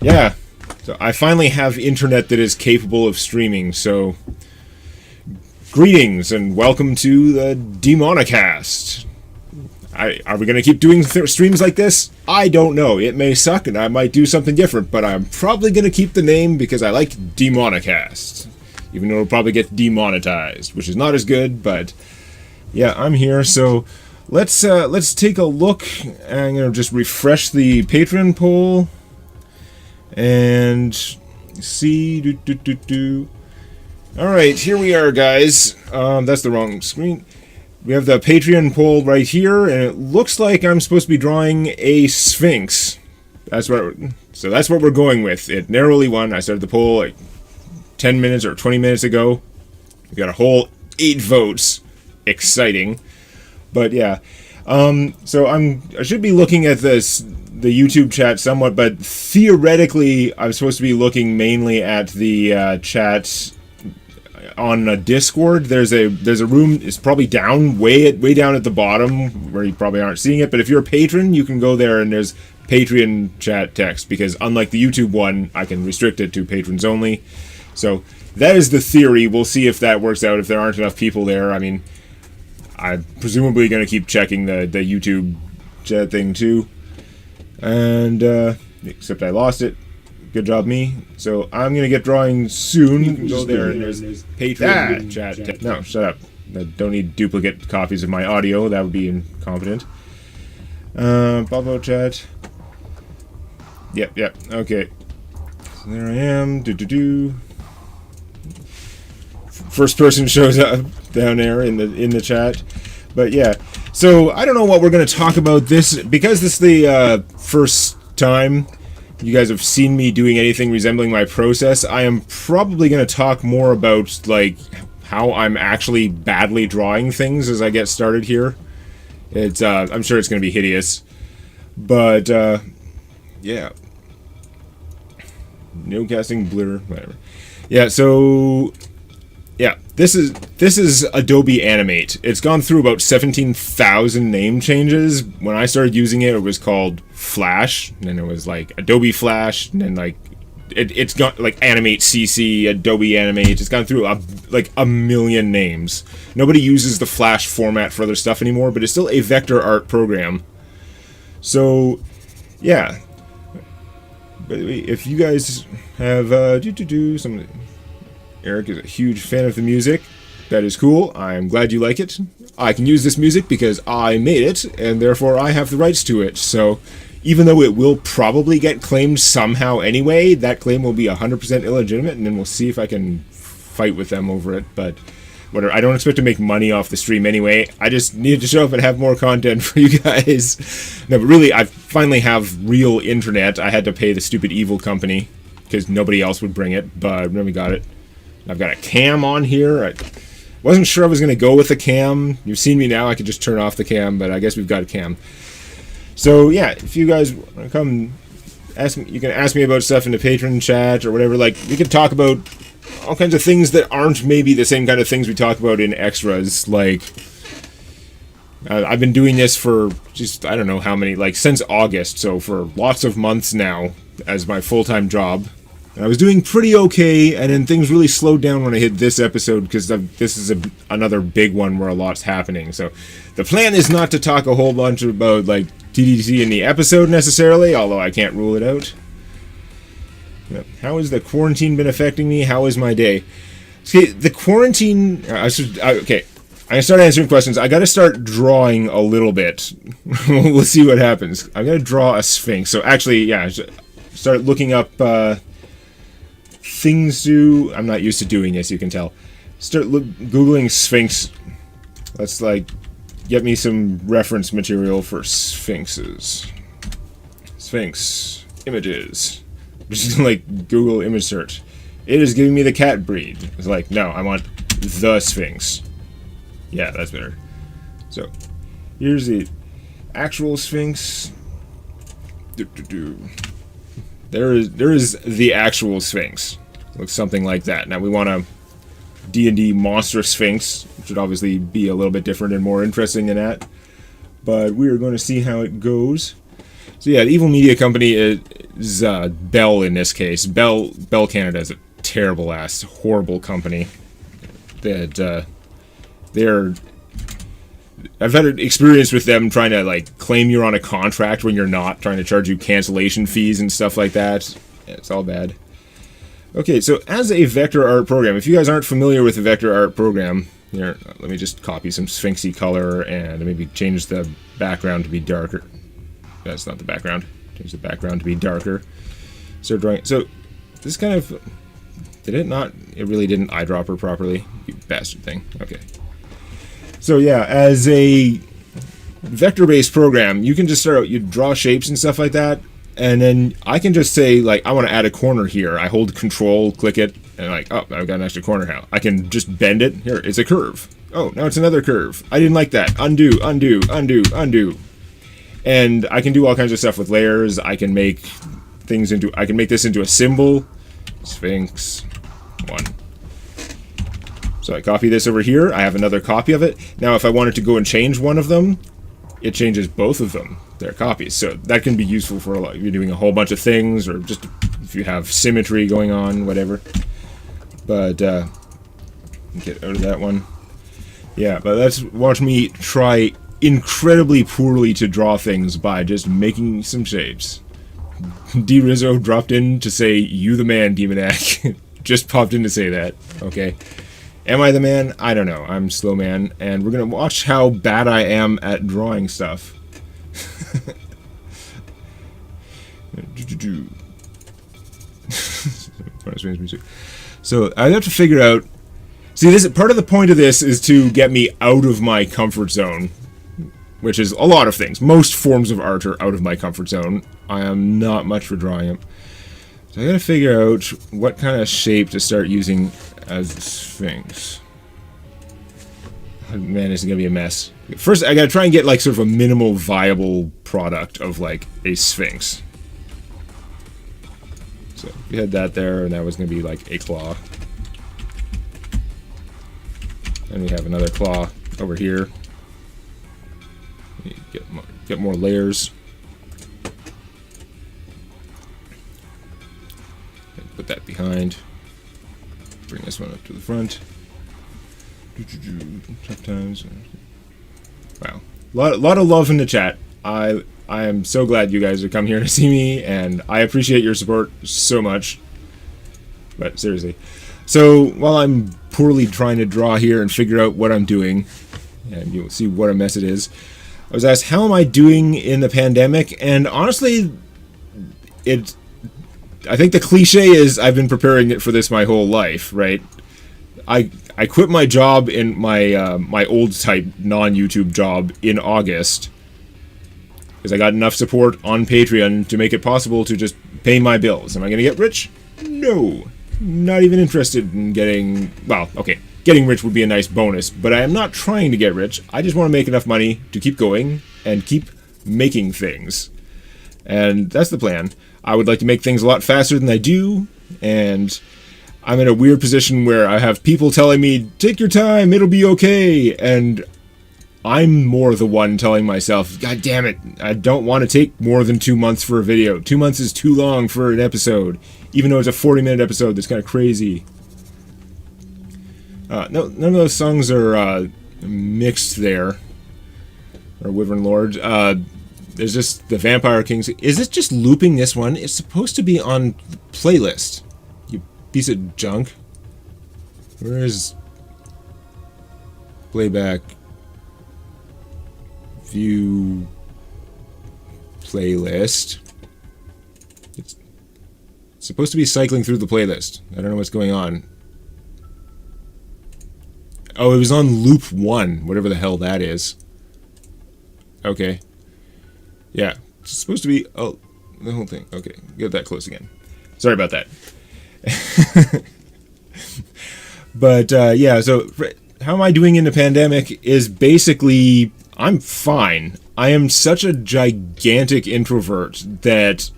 Yeah, so I finally have internet that is capable of streaming, so greetings and welcome to the DemonaCast. Are we going to keep doing streams like this? I don't know. It may suck and I might do something different, but I'm probably going to keep the name because I like DemonaCast. Even though it'll probably get demonetized, which is not as good, but yeah, I'm here, so let's take a look. I'm going to just refresh the Patreon poll and see. Alright, here we are, guys. That's the wrong screen. We have the Patreon poll right here, and it looks like I'm supposed to be drawing a Sphinx. That's what we're going with. It narrowly won. I started the poll like 10 minutes or 20 minutes ago. We got a whole 8 votes. Exciting. But yeah. So I should be looking at the YouTube chat somewhat, but theoretically I'm supposed to be looking mainly at the chat on a Discord. There's a room. It's probably down way down at the bottom where you probably aren't seeing it, but if you're a patron, you can go there and there's Patreon chat text, because unlike the YouTube one, I can restrict it to patrons only. So that is the theory. We'll see if that works out, if there aren't enough people there. I mean, I'm presumably going to keep checking the YouTube chat thing too. And except I lost it. Good job, me. So I'm going to get drawing soon. You can go there and there's Patreon chat. No, shut up. I don't need duplicate copies of my audio. That would be incompetent. Bubble chat. Yep. Okay. So there I am. First person shows up down there in the chat. But yeah. So I don't know what we're going to talk about this, because this is the first time you guys have seen me doing anything resembling my process. I am probably going to talk more about like how I'm actually badly drawing things as I get started here. It's I'm sure it's going to be hideous, but yeah, no casting blur, whatever. Yeah, so yeah, this is Adobe Animate. It's gone through about 17,000 name changes. When I started using it, it was called Flash, and then it was like Adobe Flash, and then like it's got like Animate CC, Adobe Animate. It's gone through like a million names. Nobody uses the Flash format for other stuff anymore, but it's still a vector art program. So yeah, by the way, if you guys have some. Eric is a huge fan of the music. That is cool. I'm glad you like it. I can use this music because I made it, and therefore I have the rights to it. So even though it will probably get claimed somehow anyway, that claim will be 100% illegitimate, and then we'll see if I can fight with them over it. But whatever. I don't expect to make money off the stream anyway. I just needed to show up and have more content for you guys. No, but really, I finally have real internet. I had to pay the stupid evil company because nobody else would bring it, but then we got it. I've got a cam on here. I wasn't sure I was going to go with a cam. You've seen me now. I could just turn off the cam, but I guess we've got a cam. So yeah, if you guys want to come ask me, you can ask me about stuff in the Patreon chat or whatever. Like, we could talk about all kinds of things that aren't maybe the same kind of things we talk about in extras. Like, I've been doing this for just, I don't know how many, like since August, so for lots of months now as my full-time job. I was doing pretty okay, and then things really slowed down when I hit this episode, because this is another big one where a lot's happening. So the plan is not to talk a whole bunch about like TDC in the episode necessarily, although I can't rule it out. How has the quarantine been affecting me? How is my day? See, the quarantine... okay, I'm going to start answering questions. I got to start drawing a little bit. We'll see what happens. I'm going to draw a Sphinx. So actually, yeah, start looking up... things to... I'm not used to doing this, you can tell. Start Googling Sphinx. Let's, like, get me some reference material for Sphinxes. Sphinx. Images. Just, like, Google image search. It is giving me the cat breed. It's like, no, I want the Sphinx. Yeah, that's better. So, here's the actual Sphinx. There is the actual Sphinx. Looks something like that. Now we want a D&D monster Sphinx, which would obviously be a little bit different and more interesting than that. But we are going to see how it goes. So yeah, the evil media company is Bell in this case. Bell Canada is a terrible ass, horrible company. That they're. I've had an experience with them trying to like claim you're on a contract when you're not, trying to charge you cancellation fees and stuff like that. Yeah, it's all bad. Okay, so as a vector art program, if you guys aren't familiar with a vector art program, here, let me just copy some Sphinxy color and maybe change the background to be darker. That's not the background. Change the background to be darker. Start drawing. So this kind of, did it not? It really didn't eyedropper properly. You bastard thing. Okay. So yeah, as a vector-based program, you can just start out, you draw shapes and stuff like that, and then I can just say, like, I want to add a corner here. I hold Control, click it, and like, oh, I've got an extra corner now. I can just bend it. Here, it's a curve. Oh, now it's another curve. I didn't like that. Undo, undo, undo, undo. And I can do all kinds of stuff with layers. I can make things into, I can make this into a symbol. Sphinx 1. So I copy this over here. I have another copy of it. Now if I wanted to go and change one of them, it changes both of them. They're copies. So that can be useful for a lot. If you're doing a whole bunch of things, or just if you have symmetry going on, whatever. But get out of that one. Yeah, but let's watch me try incredibly poorly to draw things by just making some shapes. D Rizzo dropped in to say, "You the man, Demonac." Just popped in to say that. Okay. Am I the man? I don't know. I'm Slow Man, and we're gonna watch how bad I am at drawing stuff. So I have to figure out. See, this part of the point of this is to get me out of my comfort zone, which is a lot of things. Most forms of art are out of my comfort zone. I am not much for drawing them. So I gotta figure out what kind of shape to start using as the Sphinx. Oh, man, this is gonna be a mess. First, I gotta try and get like sort of a minimal viable product of like a Sphinx. So we had that there, and that was gonna be like a claw. And we have another claw over here. Get more layers. Put that behind. Bring this one up to the front. Tough times. Wow, lot of love in the chat. I am so glad you guys have come here to see me, and I appreciate your support so much. But seriously, so while I'm poorly trying to draw here and figure out what I'm doing, and you'll see what a mess it is, I was asked, how am I doing in the pandemic? And honestly, I think the cliche is I've been preparing it for this my whole life, right? I quit my job in my my old type non-YouTube job in August because I got enough support on Patreon to make it possible to just pay my bills. Am I going to get rich? No. Not even interested in getting... Well, okay. Getting rich would be a nice bonus, but I am not trying to get rich. I just want to make enough money to keep going and keep making things. And that's the plan. I would like to make things a lot faster than I do, and I'm in a weird position where I have people telling me, take your time, it'll be okay, and I'm more the one telling myself, God damn it, I don't want to take more than 2 months for a video. 2 months is too long for an episode, even though it's a 40-minute episode. That's kind of crazy. No, none of those songs are mixed there, or Wyvern Lord. There's just the Vampire Kings. Is it just looping this one? It's supposed to be on the playlist. You piece of junk. Where is playback view playlist? It's supposed to be cycling through the playlist. I don't know what's going on. Oh, it was on loop 1, whatever the hell that is. Okay. Yeah, it's supposed to be, oh, the whole thing. Okay, get that close again. Sorry about that. But, yeah, so how am I doing in the pandemic is basically, I'm fine. I am such a gigantic introvert that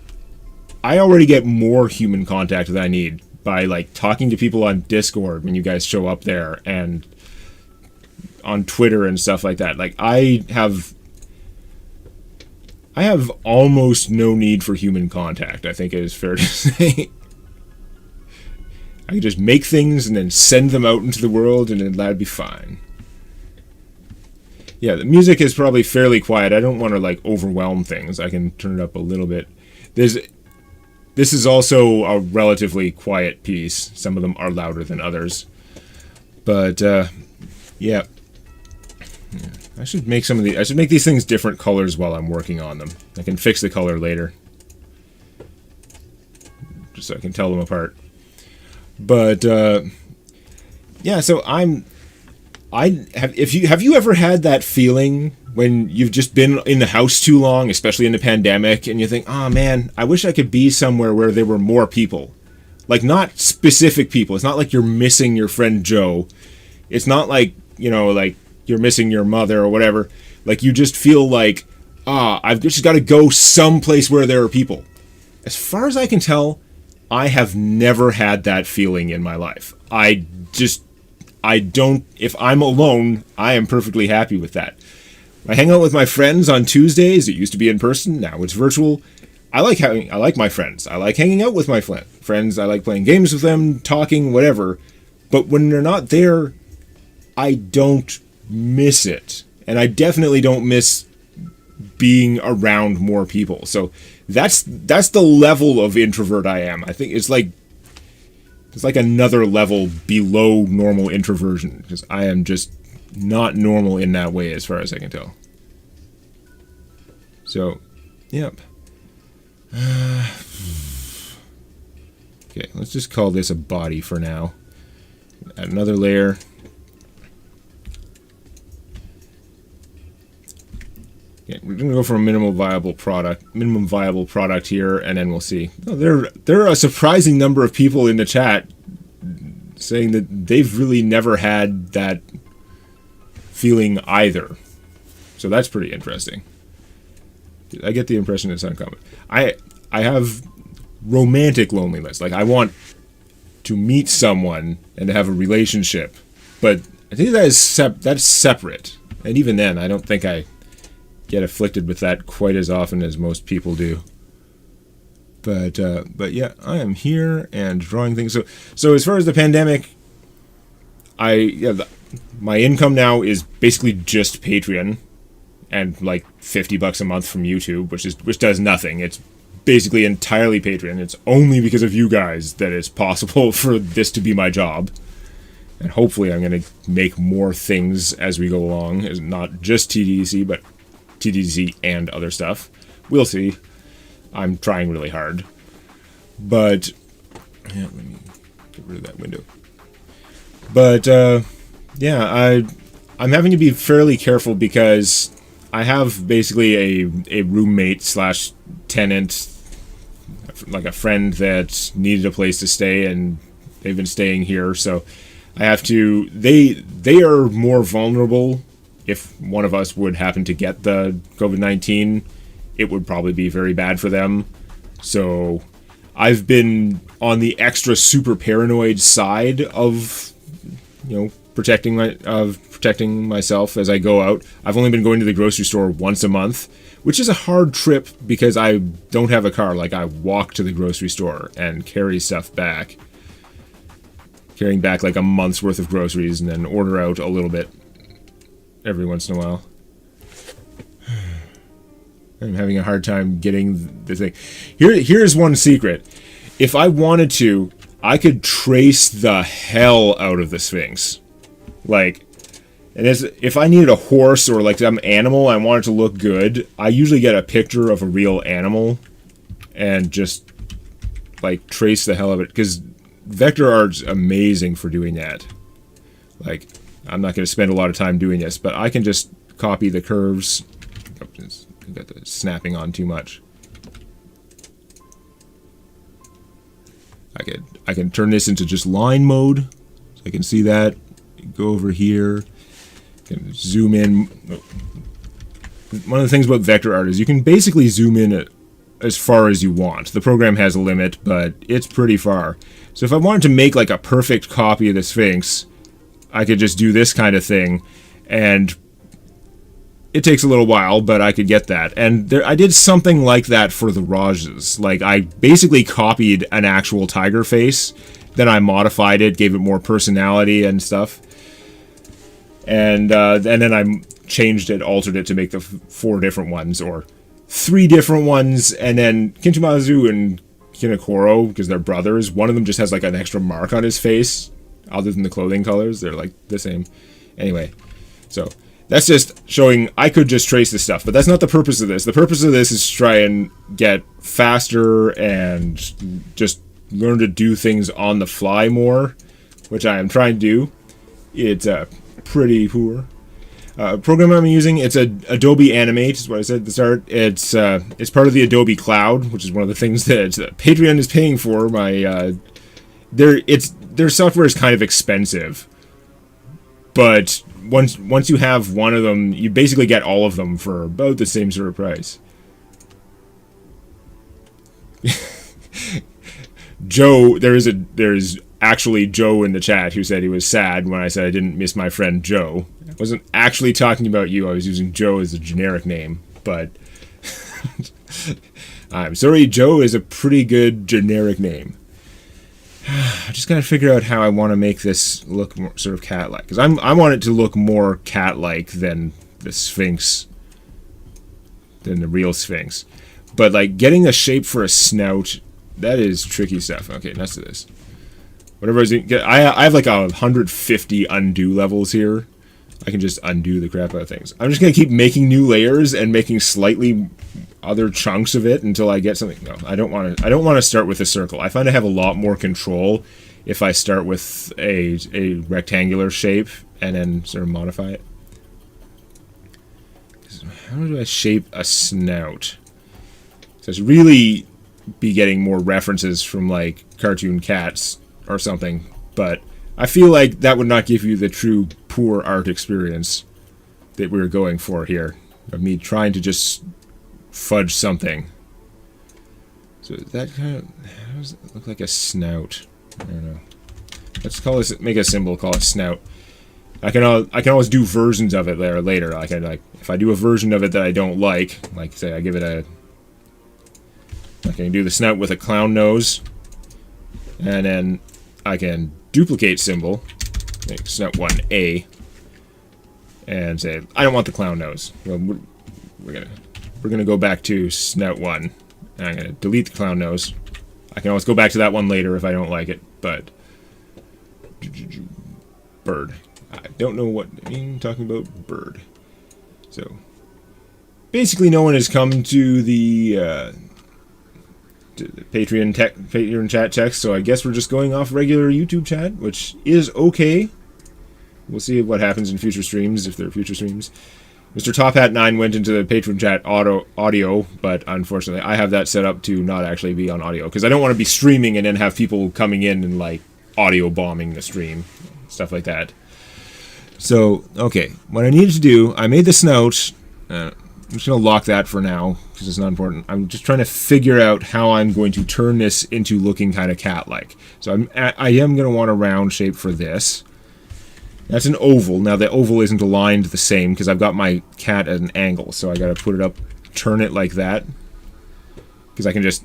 I already get more human contact than I need by, like, talking to people on Discord when you guys show up there, and on Twitter and stuff like that. Like, I have I have almost no need for human contact, I think it is fair to say. I can just make things and then send them out into the world, and then that'd be fine. Yeah, the music is probably fairly quiet. I don't want to, like, overwhelm things. I can turn it up a little bit. This is also a relatively quiet piece. Some of them are louder than others. But, yeah. I should make these things different colors while I'm working on them. I can fix the color later, just so I can tell them apart. But yeah, so have you ever had that feeling when you've just been in the house too long, especially in the pandemic, and you think, oh man, I wish I could be somewhere where there were more people. Like, not specific people. It's not like you're missing your friend Joe. It's not like, you know, like you're missing your mother or whatever. Like, you just feel like, I've just got to go someplace where there are people. As far as I can tell, I have never had that feeling in my life. I don't, if I'm alone, I am perfectly happy with that. I hang out with my friends on Tuesdays. It used to be in person, now it's virtual. I like my friends. I like hanging out with my friends. I like playing games with them, talking, whatever. But when they're not there, I don't miss it. And I definitely don't miss being around more people. So that's the level of introvert I am. I think it's like another level below normal introversion, because I am just not normal in that way as far as I can tell. So, yep. Okay, let's just call this a body for now. Add another layer. Okay, we're gonna go for a minimum viable product here, and then we'll see. Oh, there are a surprising number of people in the chat saying that they've really never had that feeling either. So that's pretty interesting. I get the impression it's uncommon. I have romantic loneliness. Like, I want to meet someone and to have a relationship, but I think that's separate. And even then, I don't think I get afflicted with that quite as often as most people do. But yeah, I am here and drawing things. So as far as the pandemic, my income now is basically just Patreon and like $50 a month from YouTube, which does nothing. It's basically entirely Patreon. It's only because of you guys that it's possible for this to be my job. And hopefully I'm going to make more things as we go along. It's not just TDC, but TDC and other stuff. We'll see. I'm trying really hard. But yeah, let me get rid of that window. But yeah, I'm having to be fairly careful because I have basically a roommate / tenant, like a friend that needed a place to stay, and they've been staying here, so I have to. They are more vulnerable. If one of us would happen to get the COVID-19, it would probably be very bad for them. So I've been on the extra super paranoid side of, you know, protecting myself as I go out. I've only been going to the grocery store once a month, which is a hard trip because I don't have a car. Like, I walk to the grocery store and carry stuff back. Carrying back like a month's worth of groceries and then order out a little bit every once in a while. I'm having a hard time getting the thing. Here's one secret. If I wanted to, I could trace the hell out of the Sphinx. Like, and if I needed a horse or like some animal, I wanted to look good, I usually get a picture of a real animal and just like trace the hell of it, because vector art's amazing for doing that. Like, I'm not going to spend a lot of time doing this, but I can just copy the curves. Oops, I got the snapping on too much. I can turn this into just line mode, so I can see that. Go over here, can zoom in. One of the things about vector art is you can basically zoom in as far as you want. The program has a limit, but it's pretty far. So if I wanted to make like a perfect copy of the Sphinx, I could just do this kind of thing and it takes a little while, but I could get that. And I did something like that for the Rajas. Like, I basically copied an actual tiger face, then I modified it, gave it more personality and stuff. And then I changed it, altered it to make the 4 different ones, or 3 different ones, and then Kinchimazu and Kinokoro, because they're brothers, one of them just has like an extra mark on his face, other than the clothing colors. They're like the same. Anyway, so that's just showing I could just trace this stuff, but that's not the purpose of this. The purpose of this is to try and get faster and just learn to do things on the fly more, which I am trying to do. It's pretty poor. Program I'm using, it's a Adobe Animate, is what I said at the start. It's part of the Adobe Cloud, which is one of the things that Patreon is paying for. Their software is kind of expensive, but once you have one of them, you basically get all of them for about the same sort of price. Joe, there's actually Joe in the chat who said he was sad when I said I didn't miss my friend Joe. I wasn't actually talking about you. I was using Joe as a generic name, but I'm sorry, Joe is a pretty good generic name. I just gotta figure out how I want to make this look more sort of cat-like, because I want it to look more cat-like than the Sphinx, than the real Sphinx. But like getting a shape for a snout, that is tricky stuff. Okay, next to this. Whatever I have like 150 undo levels here. I can just undo the crap out of things. I'm just gonna keep making new layers and making slightly other chunks of it until I get something. No, I don't want to start with a circle. I find I have a lot more control if I start with a rectangular shape and then sort of modify it. How do I shape a snout? So it's really be getting more references from like cartoon cats or something, but I feel like that would not give you the true poor art experience that we were going for here, of me trying to just fudge something. So that kind of, how does it look like a snout? I don't know. Let's call this, make a symbol, call it snout. I can always do versions of it there later. I can, like, if I do a version of it that I don't like say I give it a, I can do the snout with a clown nose, and then I can duplicate symbol, make snout 1A, and say I don't want the clown nose. Well, we're gonna go back to snout 1, and I'm gonna delete the clown nose. I can always go back to that one later if I don't like it, but bird. I don't know what I'm talking about. Bird. So basically, no one has come to the Patreon chat text, so I guess we're just going off regular YouTube chat, which is okay. We'll see what happens in future streams, if there are future streams. Mr. Top Hat 9 went into the Patreon chat audio, but unfortunately I have that set up to not actually be on audio, because I don't want to be streaming and then have people coming in and like audio bombing the stream, stuff like that. So, okay, what I needed to do, I made the snout. I'm just going to lock that for now, because it's not important. I'm just trying to figure out how I'm going to turn this into looking kind of cat-like. So I am going to want a round shape for this. That's an oval. Now, the oval isn't aligned the same, because I've got my cat at an angle. So I got to put it up, turn it like that. Because I can just,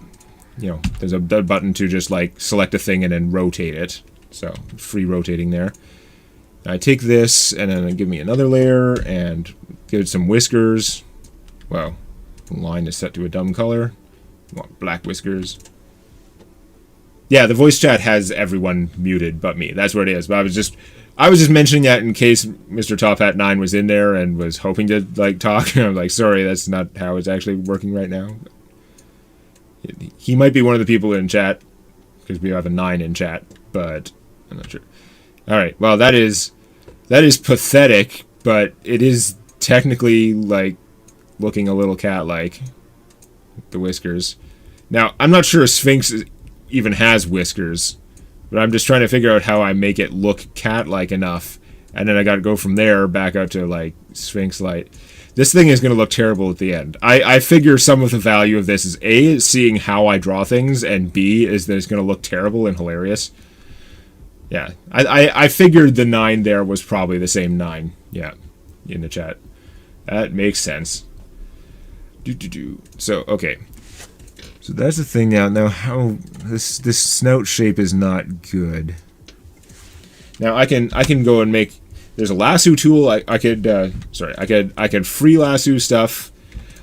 you know, there's a button to just, like, select a thing and then rotate it. So, free rotating there. I take this, and then give me another layer, and give it some whiskers. Well, the line is set to a dumb color. I want black whiskers. Yeah, the voice chat has everyone muted but me. That's what it is. But I was just mentioning that in case Mr. Top Hat 9 was in there and was hoping to like talk. I'm like, sorry, that's not how it's actually working right now. He might be one of the people in chat, because we have a 9 in chat, but I'm not sure. Alright, well, that is pathetic, but it is technically, like, looking a little cat-like. The whiskers. Now, I'm not sure Sphinx even has whiskers, but I'm just trying to figure out how I make it look cat-like enough, and then I gotta go from there back out to, like, Sphinx-like. This thing is gonna look terrible at the end. I figure some of the value of this is A, is seeing how I draw things, and B, is that it's gonna look terrible and hilarious. Yeah, I figured the 9 there was probably the same 9. Yeah, in the chat. That makes sense. So, okay. So that's the thing now. Now, how this snout shape is not good. Now I can go and make. There's a lasso tool. I could free lasso stuff.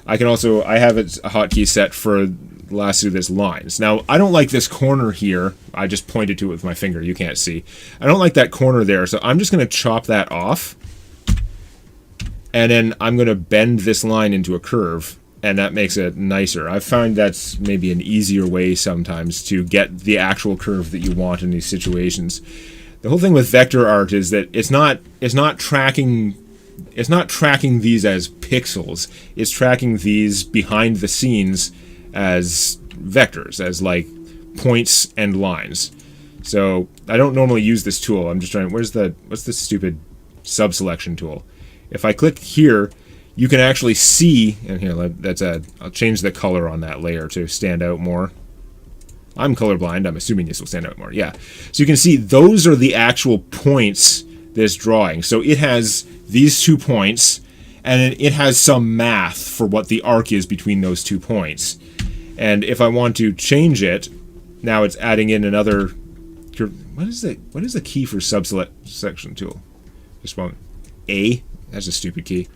I can also. I have a hotkey set for lasso this lines. Now I don't like this corner here. I just pointed to it with my finger. You can't see. I don't like that corner there. So I'm just gonna chop that off. And then I'm going to bend this line into a curve, and that makes it nicer. I find that's maybe an easier way sometimes to get the actual curve that you want in these situations. The whole thing with vector art is that it's not tracking these as pixels. It's tracking these behind the scenes as vectors, as like points and lines. So I don't normally use this tool. I'm just trying. What's the stupid subselection tool? If I click here, you can actually see, and here, I'll change the color on that layer to stand out more. I'm colorblind, I'm assuming this will stand out more, yeah. So you can see those are the actual points this drawing. So it has these 2 points, and it has some math for what the arc is between those 2 points. And if I want to change it, now it's adding in another, what is the key for subselection tool? Just one, A? That's a stupid key.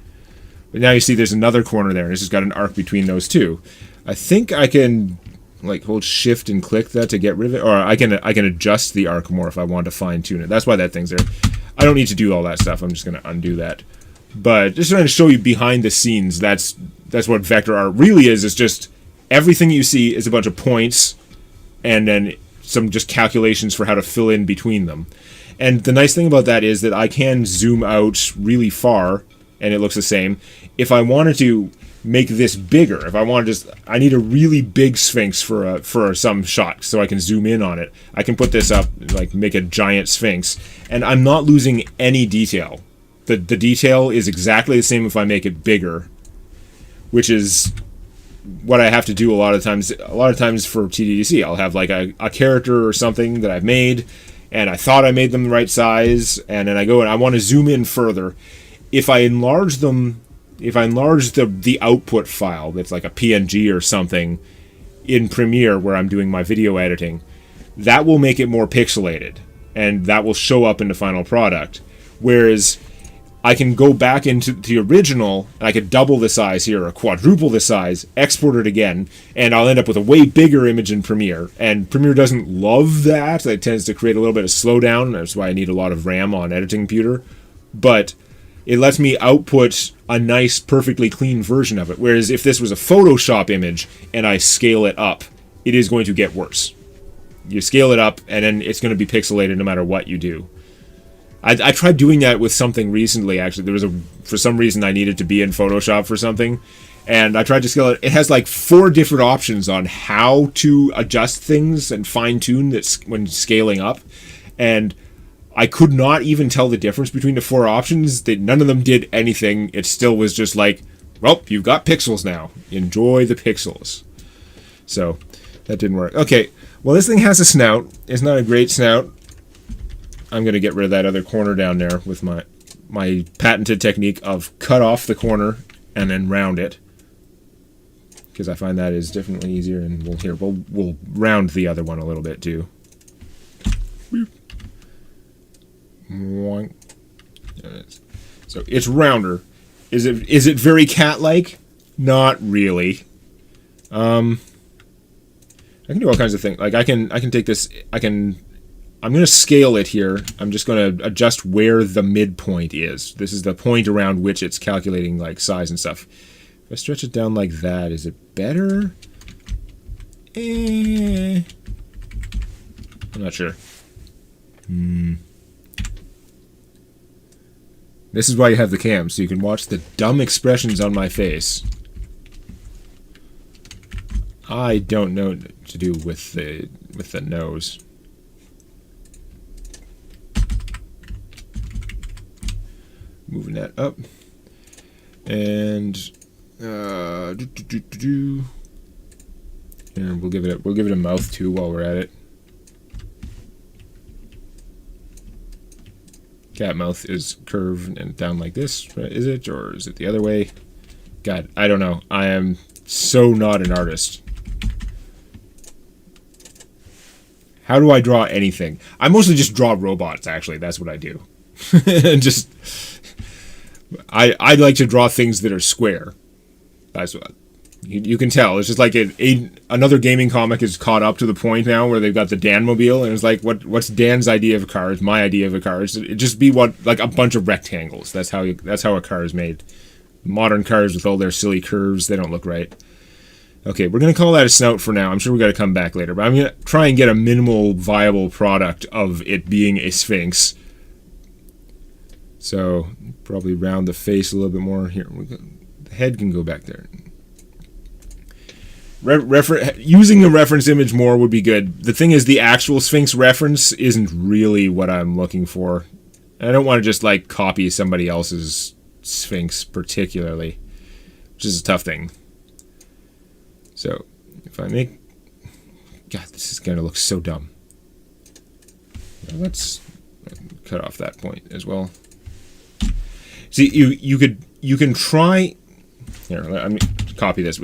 But now you see there's another corner there, and it's just got an arc between those 2. I think I can like hold shift and click that to get rid of it, or I can adjust the arc more if I want to fine tune it. That's why that thing's there. I don't need to do all that stuff. I'm just going to undo that. But just trying to show you behind the scenes, that's what vector art really is. It's just everything you see is a bunch of points and then some just calculations for how to fill in between them. And the nice thing about that is that I can zoom out really far, and it looks the same. If I wanted to make this bigger, if I want to I need a really big Sphinx for some shot, so I can zoom in on it. I can put this up, like make a giant Sphinx, and I'm not losing any detail. The detail is exactly the same if I make it bigger, which is what I have to do a lot of times. A lot of times for TDDC, I'll have like a character or something that I've made, and I thought I made them the right size, and then I go and I want to zoom in further. If I enlarge them, if I enlarge the output file that's like a PNG or something in Premiere where I'm doing my video editing, that will make it more pixelated, and that will show up in the final product. Whereas I can go back into the original, and I could double the size here, or quadruple the size, export it again, and I'll end up with a way bigger image in Premiere. And Premiere doesn't love that. It tends to create a little bit of slowdown. That's why I need a lot of RAM on editing computer. But it lets me output a nice, perfectly clean version of it. Whereas if this was a Photoshop image, and I scale it up, it is going to get worse. You scale it up, and then it's going to be pixelated no matter what you do. I tried doing that with something recently, actually. For some reason I needed to be in Photoshop for something, and I tried to scale it. It has like 4 different options on how to adjust things and fine-tune that when scaling up, and I could not even tell the difference between the 4 options. None of them did anything. It still was just like, well, you've got pixels now. Enjoy the pixels. So, that didn't work. Okay, well, this thing has a snout. It's not a great snout. I'm going to get rid of that other corner down there with my patented technique of cut off the corner and then round it, because I find that is definitely easier. And we'll round the other one a little bit too. So it's rounder. Is it very cat-like? Not really. I can do all kinds of things. Like I can take this. I'm going to scale it here. I'm just going to adjust where the midpoint is. This is the point around which it's calculating like size and stuff. If I stretch it down like that, is it better? I'm not sure. This is why you have the cam, so you can watch the dumb expressions on my face. I don't know what to do with the nose. Moving that up, and and we'll give it a mouth too while we're at it. cat mouth is curved and down like this. Is it? Or is it the other way? God, I don't know. I am so not an artist. How do I draw anything? I mostly just draw robots, actually. That's what I do. Just... I like to draw things that are square. That's what... You can tell. It's just like another gaming comic is caught up to the point now where they've got the Dan-mobile, and it's like, what's Dan's idea of a car? Is my idea of a car? It just be like a bunch of rectangles. That's how a car is made. Modern cars with all their silly curves, they don't look right. Okay, we're going to call that a snout for now. I'm sure we got to come back later, but I'm going to try and get a minimal viable product of it being a Sphinx. So, probably round the face a little bit more. Here, the head can go back there. Using the reference image more would be good. The thing is, the actual Sphinx reference isn't really what I'm looking for. I don't want to just, like, copy somebody else's Sphinx particularly, which is a tough thing. So, if I make... God, this is going to look so dumb. Let's cut off that point as well. See, you can try... Here, let me copy this.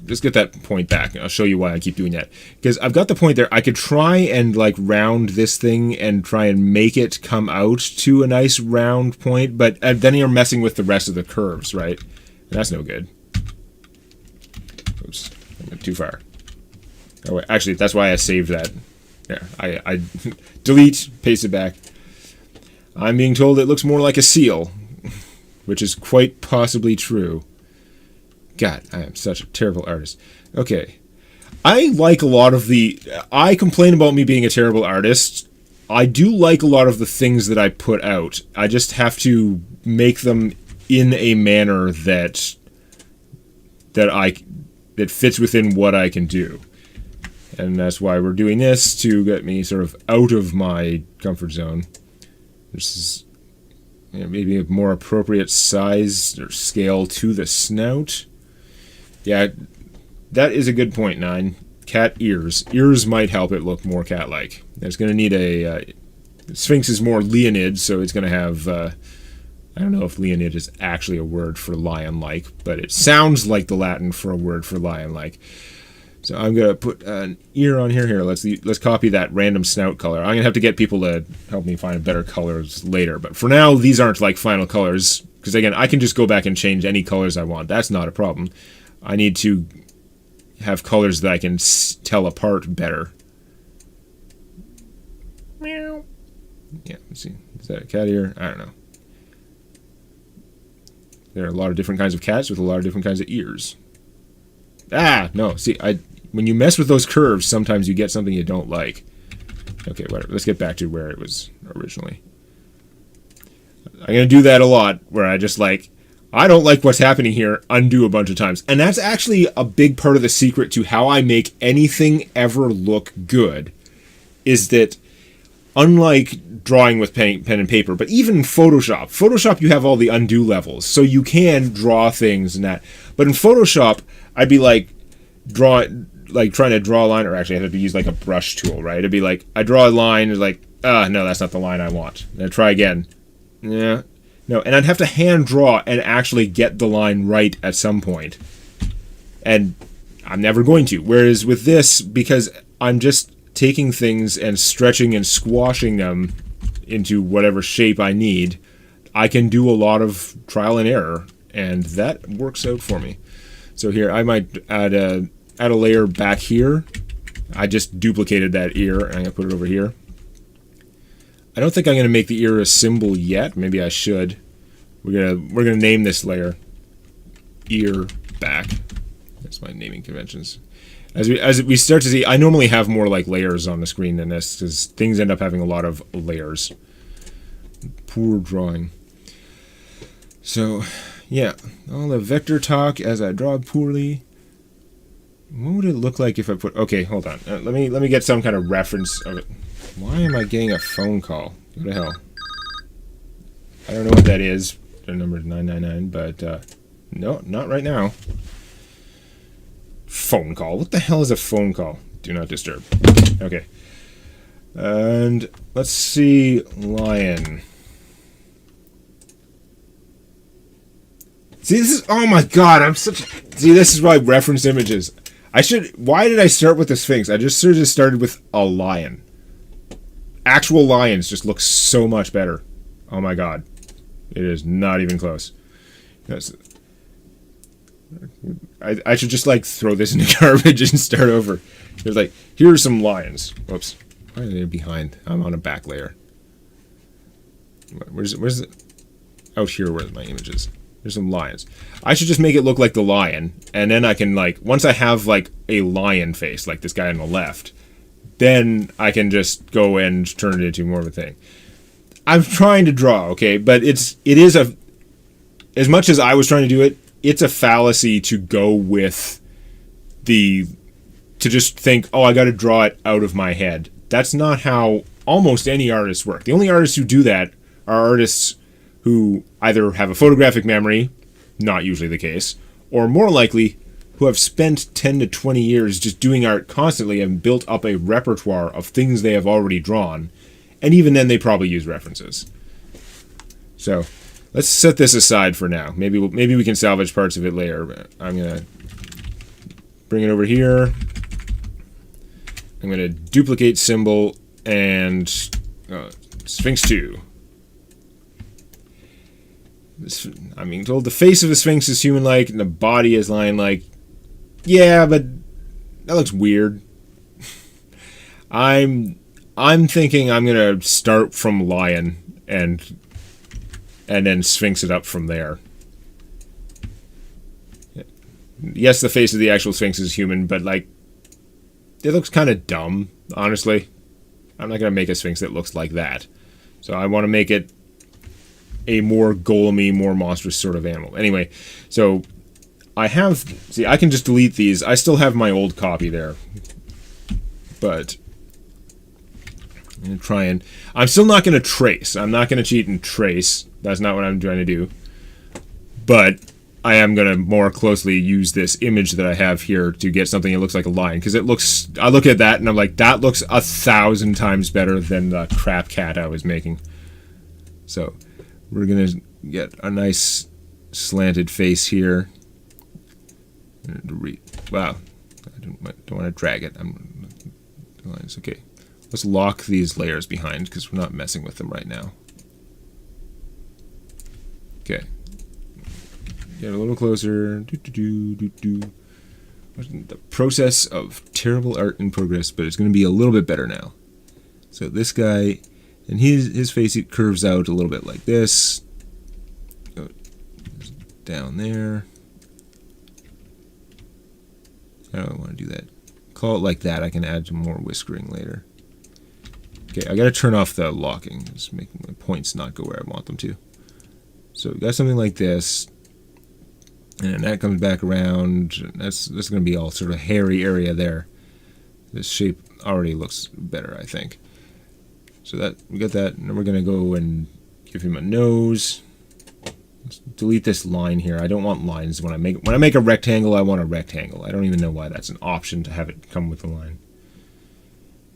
Just get that point back, and I'll show you why I keep doing that. Because I've got the point there. I could try and, like, round this thing and try and make it come out to a nice round point, but then you're messing with the rest of the curves, right? And that's no good. Oops, I went too far. Oh, wait, actually, that's why I saved that. Yeah, I delete, paste it back. I'm being told it looks more like a seal, which is quite possibly true. God, I am such a terrible artist. Okay. I like a lot of the... I complain about me being a terrible artist. I do like a lot of the things that I put out. I just have to make them in a manner that fits within what I can do. And that's why we're doing this, to get me sort of out of my comfort zone. This is maybe a more appropriate size or scale to the snout. Yeah, that is a good point, 9. Cat ears. Ears might help it look more cat-like. It's going to need a... Sphinx is more Leonid, so it's going to have... I don't know if Leonid is actually a word for lion-like, but it sounds like the Latin for a word for lion-like. So I'm going to put an ear on here. Here, let's copy that random snout color. I'm going to have to get people to help me find better colors later. But for now, these aren't like final colors. Because again, I can just go back and change any colors I want. That's not a problem. I need to have colors that I can tell apart better. Meow. Yeah, let's see. Is that a cat ear? I don't know. There are a lot of different kinds of cats with a lot of different kinds of ears. Ah, no. See, when you mess with those curves, sometimes you get something you don't like. Okay, whatever. Let's get back to where it was originally. I'm going to do that a lot, where I just like... I don't like what's happening here, undo a bunch of times. And that's actually a big part of the secret to how I make anything ever look good, is that unlike drawing with pen and paper, but even in Photoshop you have all the undo levels, so you can draw things and that. But in Photoshop, I'd be like trying to draw a line, or actually I'd have to use like a brush tool, right? It'd be like, I draw a line, it's like, no, that's not the line I want. And I'd try again. Yeah. No, and I'd have to hand draw and actually get the line right at some point. And I'm never going to. Whereas with this, because I'm just taking things and stretching and squashing them into whatever shape I need, I can do a lot of trial and error, and that works out for me. So here, I might add a layer back here. I just duplicated that ear, and I'm going to put it over here. I don't think I'm going to make the ear a symbol yet. Maybe I should. We're gonna name this layer ear back. That's my naming conventions. As we start to see, I normally have more like layers on the screen than this, because things end up having a lot of layers. Poor drawing. So, yeah, all the vector talk as I draw poorly. What would it look like if I put... Okay, hold on. Let me get some kind of reference of it. Why am I getting a phone call? Go to hell. I don't know what that is. The number is 999, but no, not right now. Phone call. What the hell is a phone call? Do not disturb. Okay. And let's see, lion. See, this is, oh my god, see, this is why reference images. Why did I start with the Sphinx? I just should have started with a lion. Actual lions just look so much better. Oh my god. It is not even close. I should just, like, throw this in the garbage and start over. There's like, here are some lions. Whoops. Why are they behind? I'm on a back layer. Where's it? Out here where my image is. There's some lions. I should just make it look like the lion, and then I can, like, once I have, like, a lion face, like this guy on the left, then I can just go and turn it into more of a thing. I'm trying to draw, okay, but it is as much as I was trying to do it, it's a fallacy to go with to just think, oh, I gotta draw it out of my head. That's not how almost any artists work. The only artists who do that are artists who either have a photographic memory, not usually the case, or more likely, who have spent 10 to 20 years just doing art constantly and built up a repertoire of things they have already drawn, and even then they probably use references. So, let's set this aside for now. Maybe we can salvage parts of it later, but I'm going to bring it over here. I'm going to duplicate symbol and Sphinx 2. I'm being told the face of the Sphinx is human-like and the body is lion-like. Yeah, but that looks weird. I'm thinking I'm gonna start from lion and then Sphinx it up from there. Yes, the face of the actual Sphinx is human, but like it looks kind of dumb, honestly. I'm not gonna make a Sphinx that looks like that. So I want to make it a more golem-y, more monstrous sort of animal. Anyway, so I can just delete these. I still have my old copy there. But I'm going to try and... I'm still not going to trace. I'm not going to cheat and trace. That's not what I'm trying to do. But I am going to more closely use this image that I have here to get something that looks like a lion. Because it looks... I look at that and I'm like, that looks 1,000 times better than the crap cat I was making. So... we're going to get a nice slanted face here. Wow. I don't want to drag it. It's okay. Let's lock these layers behind because we're not messing with them right now. Okay. Get a little closer. The process of terrible art in progress, but it's going to be a little bit better now. So this guy... and his face, it curves out a little bit like this. Go down there. I don't want to do that. Call it like that. I can add some more whiskering later. Okay, I gotta turn off the locking. It's making my points not go where I want them to. So we got something like this. And then that comes back around. That's going to be all sort of hairy area there. This shape already looks better, I think. So that we got that, and then we're gonna go and give him a nose. Let's delete this line here. I don't want lines when I make a rectangle. I want a rectangle. I don't even know why that's an option to have it come with a line.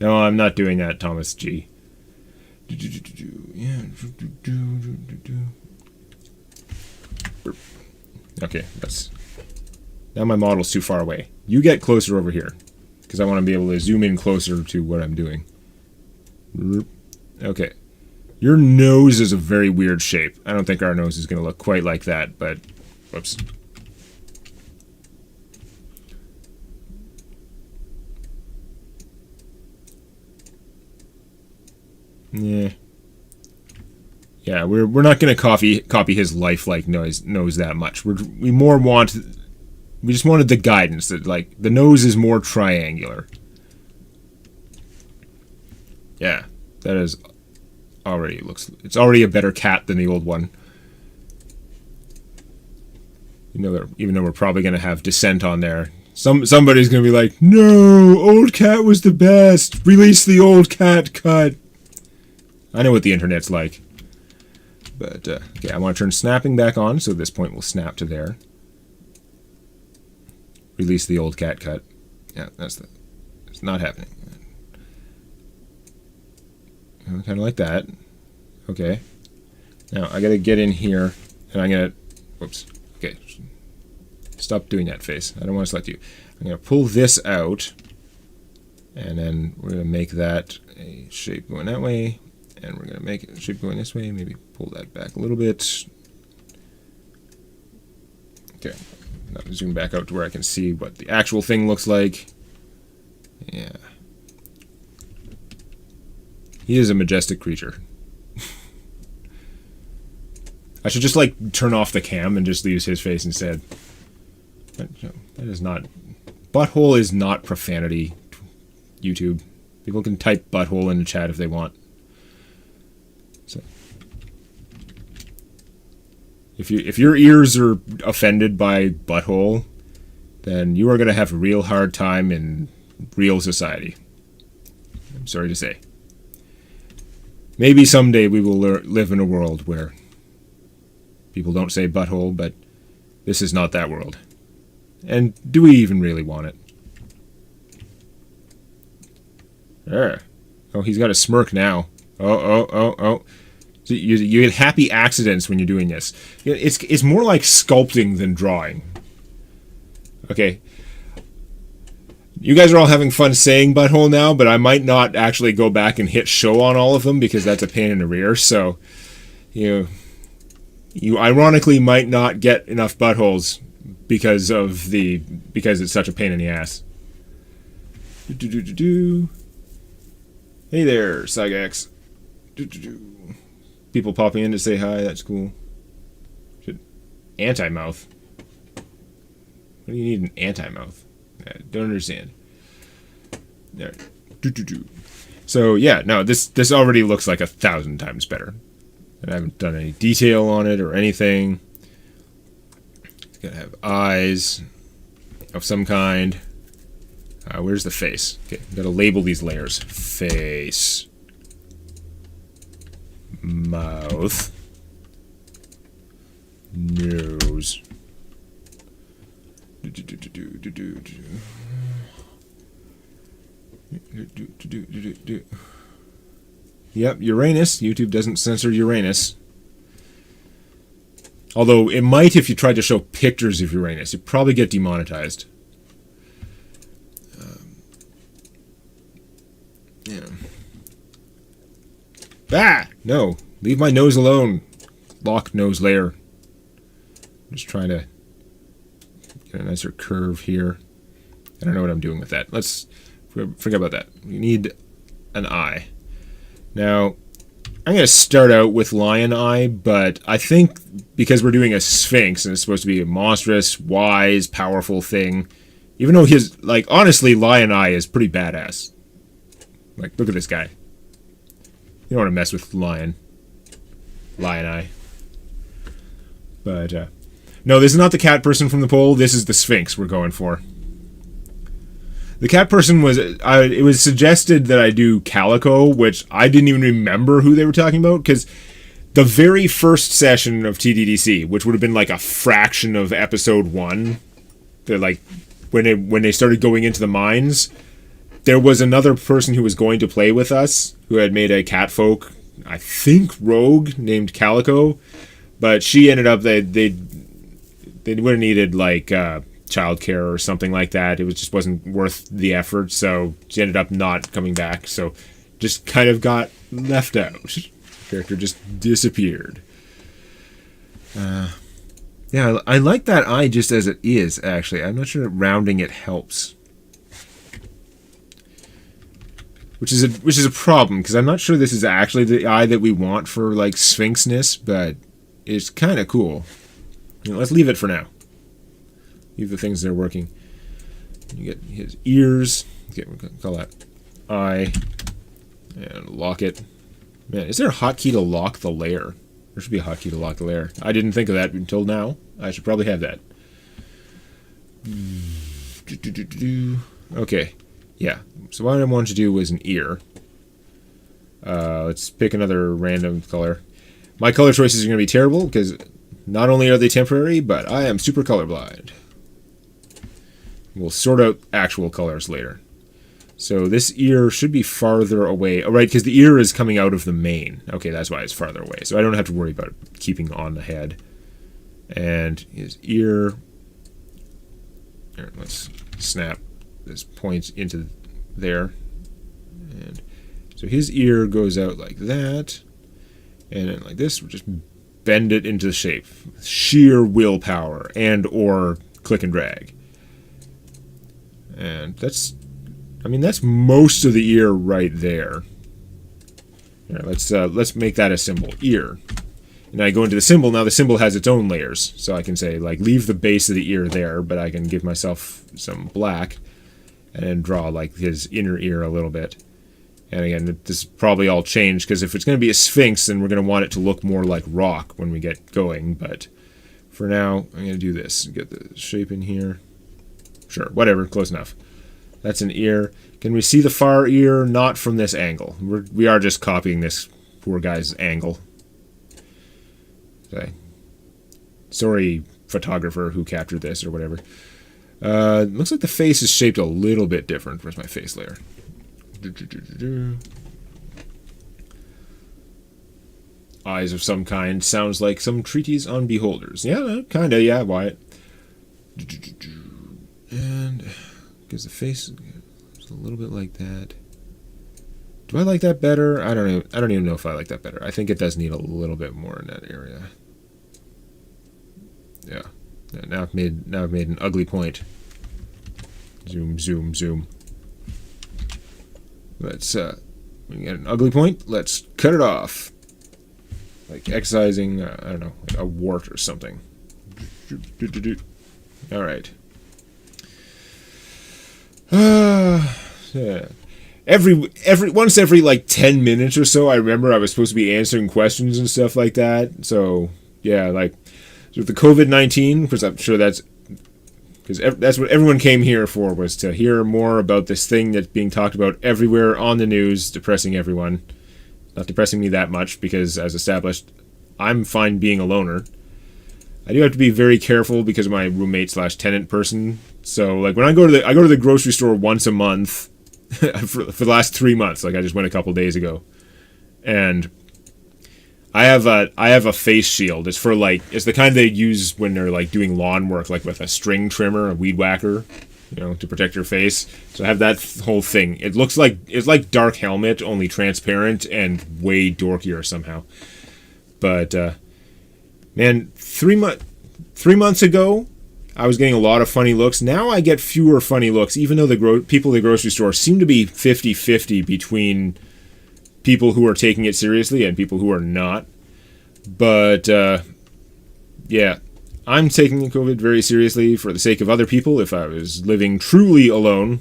No, I'm not doing that, Thomas G. Yeah. Okay, that's now my model's too far away. You get closer over here because I want to be able to zoom in closer to what I'm doing. Okay. Your nose is a very weird shape. I don't think our nose is going to look quite like that, but... whoops. Yeah. Yeah, we're not going to copy his lifelike nose that much. We just wanted the guidance that, like, the nose is more triangular. Yeah, that is already it's already a better cat than the old one. Even though we're probably going to have dissent on there. Somebody's going to be like, no, old cat was the best. Release the old cat cut. I know what the internet's like. But, okay, I want to turn snapping back on, so this point will snap to there. Release the old cat cut. Yeah, it's not happening. kind of like that. Okay. Now I gotta get in here, and I'm gonna, whoops. Okay. Stop doing that face. I don't want to select you. I'm gonna pull this out, and then we're gonna make that a shape going that way, and we're gonna make it a shape going this way. Maybe pull that back a little bit. Okay. Now zoom back out to where I can see what the actual thing looks like. Yeah. He is a majestic creature. I should just, like, turn off the cam and just use his face instead. But, that is not... Butthole is not profanity, YouTube. People can type butthole in the chat if they want. So, if your ears are offended by butthole, then you are going to have a real hard time in real society. I'm sorry to say. Maybe someday we will live in a world where people don't say butthole, but this is not that world. And do we even really want it? There. Oh, he's got a smirk now. Oh. So you get happy accidents when you're doing this. It's more like sculpting than drawing. Okay. You guys are all having fun saying butthole now, but I might not actually go back and hit show on all of them because that's a pain in the rear. So, you ironically might not get enough buttholes because it's such a pain in the ass. Hey there, Cygax. People popping in to say hi. That's cool. Anti-mouth. What do you need an anti-mouth? I don't understand. There. So yeah, no, this already looks like 1,000 times better. And I haven't done any detail on it or anything. It's gotta have eyes of some kind. Where's the face? Okay, gotta label these layers. Face. Mouth. Nose. Yep, Uranus. YouTube doesn't censor Uranus. Although it might if you tried to show pictures of Uranus. You'd probably get demonetized. Yeah. Ah! No. Leave my nose alone. Lock nose layer. Just trying to get a nicer curve here. I don't know what I'm doing with that. Let's forget about that. We need an eye. Now, I'm going to start out with lion eye, but I think because we're doing a Sphinx and it's supposed to be a monstrous, wise, powerful thing, even though honestly, lion eye is pretty badass. Like, look at this guy. You don't want to mess with lion eye. But, no, this is not the cat person from the poll. This is the Sphinx we're going for. The cat person was, it was suggested that I do Calico, which I didn't even remember who they were talking about, because the very first session of TDDC, which would have been like a fraction of episode 1, like, when they started going into the mines, there was another person who was going to play with us, who had made a catfolk, I think rogue, named Calico, but she ended up, they would have needed, like, childcare or something like that. It just wasn't worth the effort, so she ended up not coming back, so just kind of got left out. The character just disappeared. Yeah, I like that eye just as it is, actually. I'm not sure that rounding it helps. Which is a problem, because I'm not sure this is actually the eye that we want for, like, Sphinxness, but it's kind of cool. Let's leave it for now. Leave the things that are working. You get his ears. Okay, we're going to call that eye. And lock it. Man, is there a hotkey to lock the layer? There should be a hotkey to lock the layer. I didn't think of that until now. I should probably have that. Okay. Yeah. So what I wanted to do was an ear. Let's pick another random color. My color choices are going to be terrible, because not only are they temporary, but I am super colorblind. We'll sort out actual colors later. So this ear should be farther away. Oh, right, because the ear is coming out of the mane. Okay, that's why it's farther away. So I don't have to worry about keeping on the head. And his ear... Here, let's snap this point into there. And so his ear goes out like that. And then like this, we'll just bend it into the shape. Sheer willpower and or click and drag. And that's... I mean, that's most of the ear right there. Here, let's make that a symbol. Ear. And I go into the symbol. Now the symbol has its own layers. So I can say, like, leave the base of the ear there, but I can give myself some black and then draw, like, his inner ear a little bit. And again, this is probably all changed, because if it's going to be a Sphinx, then we're going to want it to look more like rock when we get going. But for now, I'm going to do this. Get the shape in here. Sure, whatever, close enough. That's an ear. Can we see the far ear? Not from this angle. We are just copying this poor guy's angle. Okay. Sorry, photographer who captured this or whatever. Looks like the face is shaped a little bit different. Where's my face layer? Eyes of some kind. Sounds like some treatise on beholders. Yeah, kinda, yeah, Wyatt. And... because the face is a little bit like that. Do I like that better? I don't even know if I like that better. I think it does need a little bit more in that area. Yeah. Now I've made an ugly point. Zoom, zoom, zoom. Let's we get an ugly point. Let's cut it off. Like excising, I don't know, like a wart or something. All right. Yeah. Once every like 10 minutes or so, I remember I was supposed to be answering questions and stuff like that. So yeah, like with the COVID-19, because I'm sure that's what everyone came here for, was to hear more about this thing that's being talked about everywhere on the news, depressing everyone. Not depressing me that much, because as established, I'm fine being a loner. I do have to be very careful because of my roommate/tenant person. So like when I go to the grocery store once a month for the last 3 months. Like I just went a couple days ago, and I have a face shield. It's for like, it's the kind they use when they're like doing lawn work, like with a string trimmer, a weed whacker, you know, to protect your face. So I have that whole thing. It's like Dark Helmet, only transparent and way dorkier somehow. But man, 3 months ago, I was getting a lot of funny looks. Now I get fewer funny looks, even though the people at the grocery store seem to be 50-50 between people who are taking it seriously and people who are not. But, yeah, I'm taking COVID very seriously for the sake of other people. If I was living truly alone,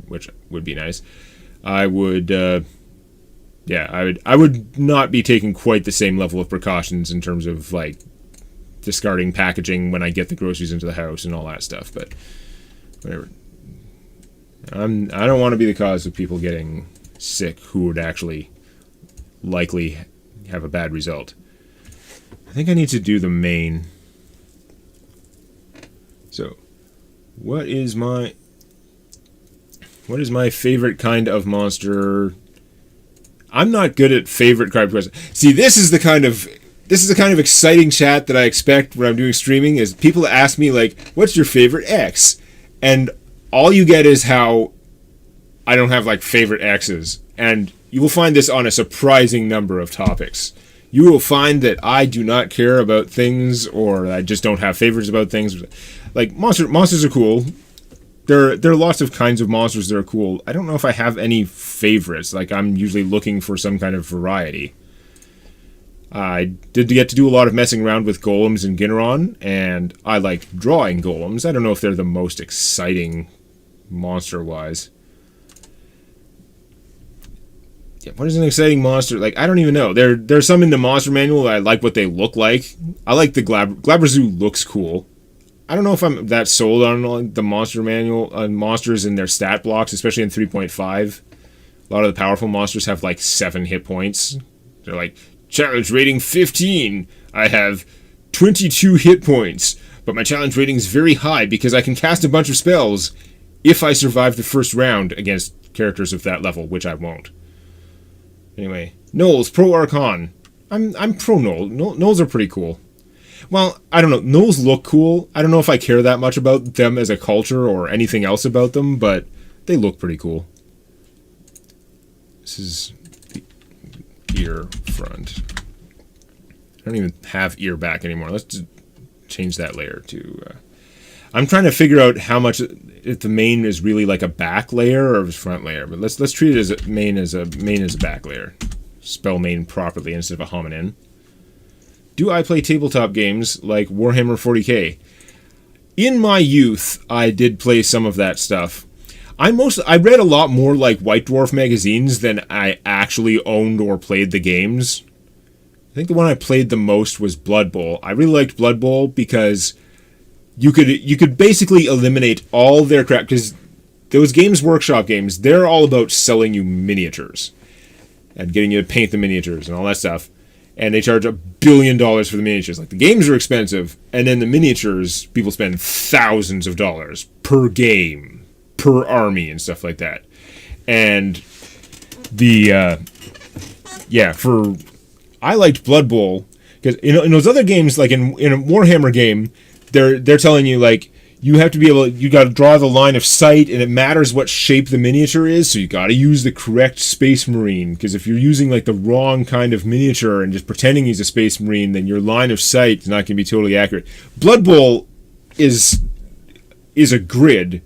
which would be nice, I would not be taking quite the same level of precautions in terms of, like, discarding packaging when I get the groceries into the house and all that stuff, but whatever. I don't want to be the cause of people getting sick who would actually likely have a bad result. I think I need to do the main. So, what is my favorite kind of monster? I'm not good at favorite card questions. See, this is the kind of exciting chat that I expect when I'm doing streaming, is people ask me, like, what's your favorite X? And all you get is how I don't have, like, favorite X's. And you will find this on a surprising number of topics. You will find that I do not care about things, or I just don't have favorites about things. Like, monsters are cool. There are lots of kinds of monsters that are cool. I don't know if I have any favorites. Like, I'm usually looking for some kind of variety. I did get to do a lot of messing around with golems and Ginneron, and I like drawing golems. I don't know if they're the most exciting monster-wise. Yeah, what is an exciting monster? Like, I don't even know. There's some in the monster manual that I like what they look like. I like the Glabrezu looks cool. I don't know if I'm that sold on the monster manual, on monsters and their stat blocks, especially in 3.5. A lot of the powerful monsters have like 7 hit points. They're like, challenge rating 15. I have 22 hit points, but my challenge rating is very high because I can cast a bunch of spells if I survive the first round against characters of that level, which I won't. Anyway, Gnolls, Pro Archon. I'm pro Gnoll. Gnolls are pretty cool. Well, I don't know. Gnolls look cool. I don't know if I care that much about them as a culture or anything else about them, but they look pretty cool. This is the ear front. I don't even have ear back anymore. Let's just change that layer to... I'm trying to figure out how much... if the main is really like a back layer or a front layer. But let's treat it as a main as a back layer. Spell main properly instead of a hominin. Do I play tabletop games like Warhammer 40k? In my youth, I did play some of that stuff. I read a lot more like White Dwarf magazines than I actually owned or played the games. I think the one I played the most was Blood Bowl. I really liked Blood Bowl because you could basically eliminate all their crap, because those Games Workshop games, they're all about selling you miniatures and getting you to paint the miniatures and all that stuff. And they charge $1 billion for the miniatures. Like, the games are expensive, and then the miniatures, people spend thousands of dollars per game, per army, and stuff like that. And I liked Blood Bowl because in those other games, like in a Warhammer game, they're telling you, like, you have to be able, you got to draw the line of sight, and it matters what shape the miniature is, so you got to use the correct Space Marine, because if you're using like the wrong kind of miniature and just pretending he's a Space Marine, then your line of sight is not going to be totally accurate. Blood Bowl is a grid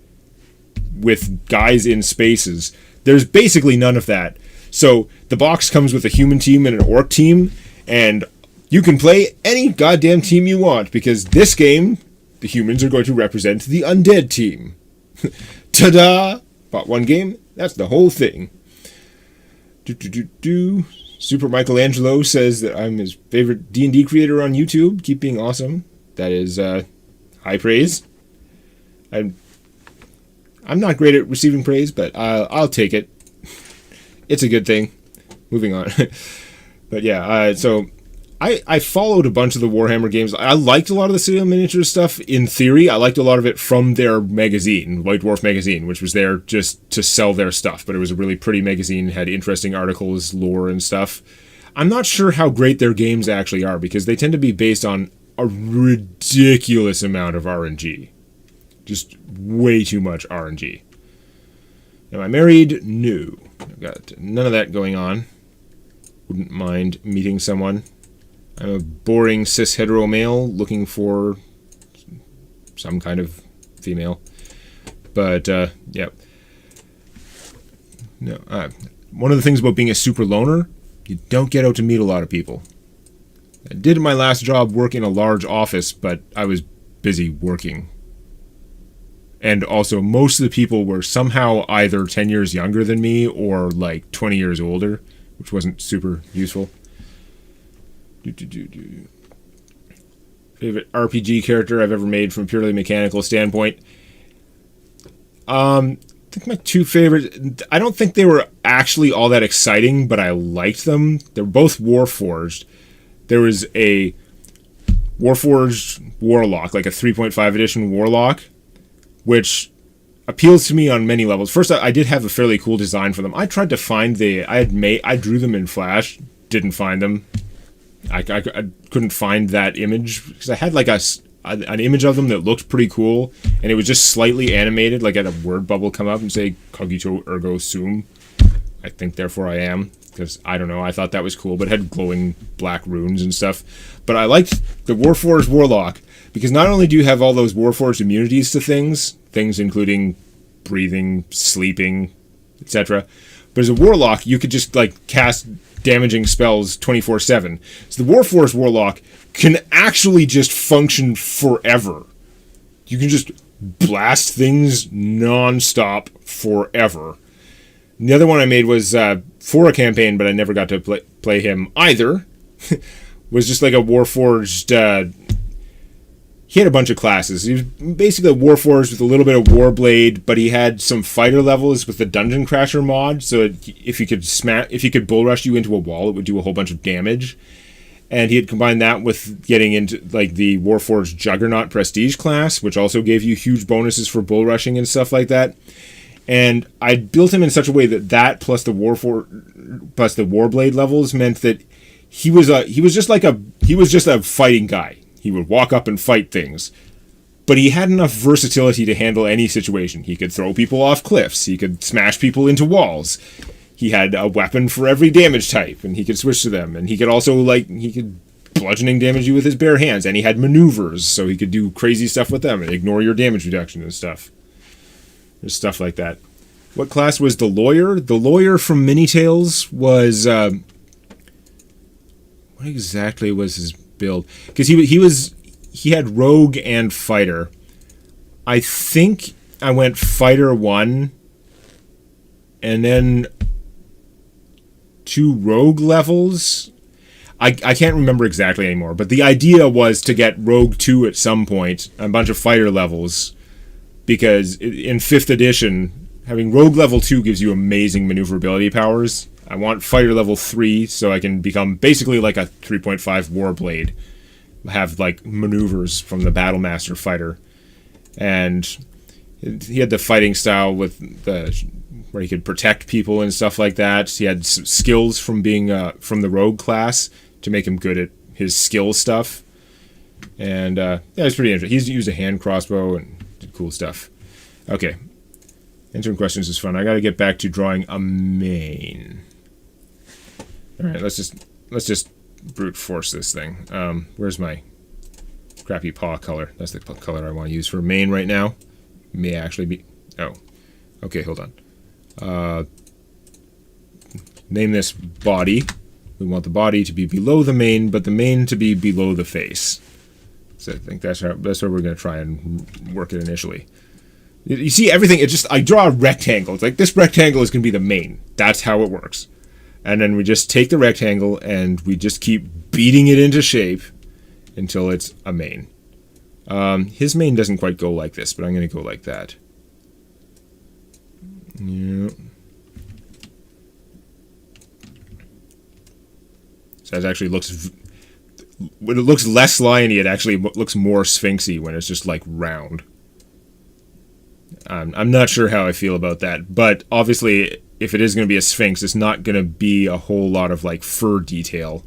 with guys in spaces. There's basically none of that. So the box comes with a human team and an orc team, and you can play any goddamn team you want, because this game, the humans are going to represent the undead team. Ta-da! Bought one game, that's the whole thing. Super Michelangelo says that I'm his favorite D&D creator on YouTube. Keep being awesome. That is high praise. I'm not great at receiving praise, but I'll take it. It's a good thing. Moving on. But yeah, so I followed a bunch of the Warhammer games. I liked a lot of the Serial Miniature stuff in theory. I liked a lot of it from their magazine, White Dwarf magazine, which was there just to sell their stuff. But it was a really pretty magazine, had interesting articles, lore, and stuff. I'm not sure how great their games actually are, because they tend to be based on a ridiculous amount of RNG. Just way too much RNG. Am I married? No. I've got none of that going on. Wouldn't mind meeting someone. I'm a boring cis hetero male looking for some kind of female. But, yeah. No, one of the things about being a super loner, you don't get out to meet a lot of people. I did in my last job work in a large office, but I was busy working. And also, most of the people were somehow either 10 years younger than me or like 20 years older, which wasn't super useful. Favorite RPG character I've ever made from a purely mechanical standpoint. I think my two favorite, I don't think they were actually all that exciting, but I liked them. They were both Warforged. There was a Warforged Warlock, like a 3.5 edition Warlock, which appeals to me on many levels. First, I did have a fairly cool design for them. I tried to find I drew them in Flash, didn't find them. I couldn't find that image, because I had like an image of them that looked pretty cool, and it was just slightly animated, like had a word bubble come up and say, Cogito ergo sum. I think therefore I am, because I don't know, I thought that was cool, but it had glowing black runes and stuff. But I liked the Warforged Warlock, because not only do you have all those Warforged immunities to things including breathing, sleeping, etc., but as a Warlock, you could just like cast damaging spells 24/7. So the Warforged Warlock can actually just function forever. You can just blast things non-stop forever. And the other one I made was for a campaign, but I never got to play him either. Was just like a Warforged... he had a bunch of classes. He was basically a Warforged with a little bit of Warblade, but he had some fighter levels with the Dungeon Crasher mod, so if he could bull rush you into a wall, it would do a whole bunch of damage. And he had combined that with getting into like the Warforged Juggernaut Prestige class, which also gave you huge bonuses for bull rushing and stuff like that. And I built him in such a way that plus the Warblade levels meant that he was just a fighting guy. He would walk up and fight things. But he had enough versatility to handle any situation. He could throw people off cliffs. He could smash people into walls. He had a weapon for every damage type, and he could switch to them. And he could also, he could bludgeoning damage you with his bare hands. And he had maneuvers, so he could do crazy stuff with them and ignore your damage reduction and stuff. There's stuff like that. What class was the lawyer? The lawyer from Mini Tales was... what exactly was his build? Because he had rogue and fighter. I think I went fighter 1 and then 2 rogue levels. I can't remember exactly anymore, but the idea was to get rogue 2 at some point, a bunch of fighter levels, because in 5th edition, having rogue level 2 gives you amazing maneuverability powers. I want fighter level 3 so I can become basically like a 3.5 Warblade. Have like maneuvers from the Battlemaster fighter, and he had the fighting style with where he could protect people and stuff like that. He had skills from being from the rogue class to make him good at his skill stuff, and it's pretty interesting. He's used a hand crossbow and did cool stuff. Okay, answering questions is fun. I got to get back to drawing a main. All right, let's just brute force this thing. Where's my crappy paw color? That's the color I want to use for main right now. May actually be... Oh. Okay, hold on. Name this body. We want the body to be below the mane, but the mane to be below the face. So I think that's where we're going to try and work it initially. You see everything, I draw a rectangle. It's like this rectangle is going to be the mane. That's how it works. And then we just take the rectangle and we just keep beating it into shape until it's a main. His main doesn't quite go like this, but I'm going to go like that. Yeah. So it actually looks... When it looks less liony, it actually looks more sphinxy when it's just like round. I'm not sure how I feel about that, but obviously... If it is going to be a Sphinx, it's not going to be a whole lot of, like, fur detail.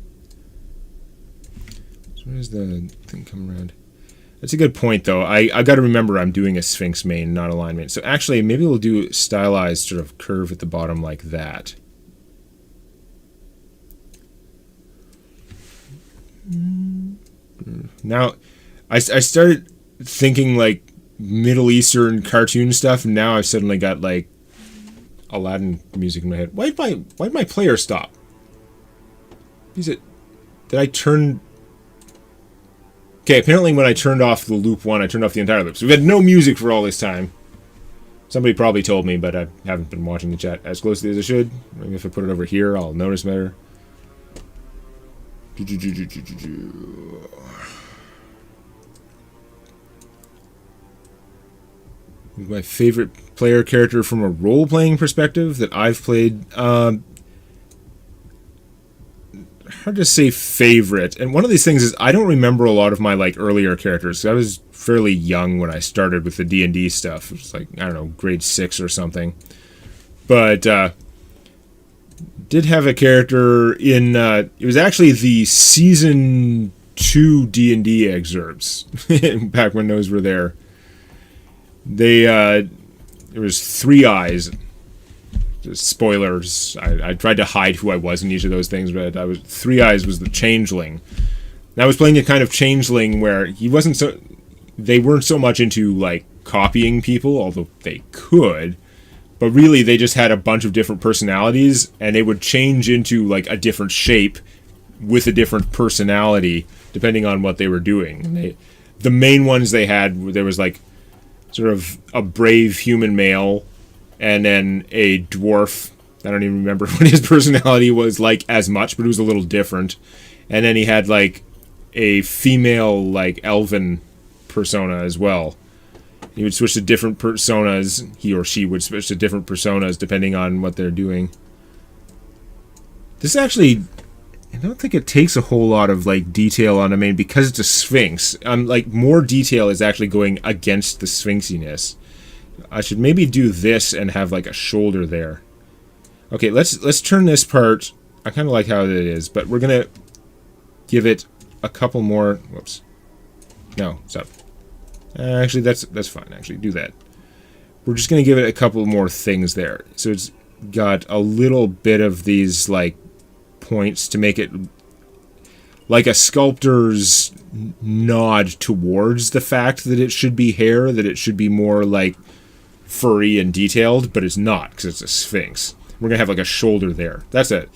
So where's the thing come around? That's a good point, though. I got to remember I'm doing a Sphinx main, not a line main. So actually, maybe we'll do stylized sort of curve at the bottom like that. Now, I started thinking, like, Middle Eastern cartoon stuff, and now I've suddenly got, like, Aladdin music in my head. Why'd my player stop? Did I turn... Okay, apparently when I turned off the loop 1, I turned off the entire loop. So we've had no music for all this time. Somebody probably told me, but I haven't been watching the chat as closely as I should. Maybe if I put it over here, I'll notice better. My favorite player character from a role-playing perspective that I've played. Hard to say favorite. And one of these things is I don't remember a lot of my like earlier characters. I was fairly young when I started with the D&D stuff. It was like, I don't know, grade 6 or something. But did have a character in... it was actually the Season 2 D&D excerpts. Back when those were there. There was 3 eyes. Just spoilers. I tried to hide who I was in each of those things, but 3 eyes was the changeling. And I was playing a kind of changeling where he wasn't so... They weren't so much into, like, copying people, although they could. But really, they just had a bunch of different personalities, and they would change into, like, a different shape with a different personality, depending on what they were doing. The main ones they had, there was, like... sort of a brave human male, and then a dwarf. I don't even remember what his personality was like as much, but it was a little different. And then he had like a female, like elven persona as well. He would switch to different personas. He or she would switch to different personas depending on what they're doing. This is actually don't think it takes a whole lot of like detail on. I mean, because it's a Sphinx, like more detail is actually going against the Sphinxiness. I should maybe do this and have like a shoulder there. Okay, let's turn this part. I kind of like how it is, but we're gonna give it a couple more. Whoops. No, stop. Actually, that's fine. Actually, do that. We're just gonna give it a couple more things there. So it's got a little bit of these like points to make it like a sculptor's nod towards the fact that it should be hair, that it should be more like furry and detailed, but it's not because it's a Sphinx. We're gonna have like a shoulder there. That's it.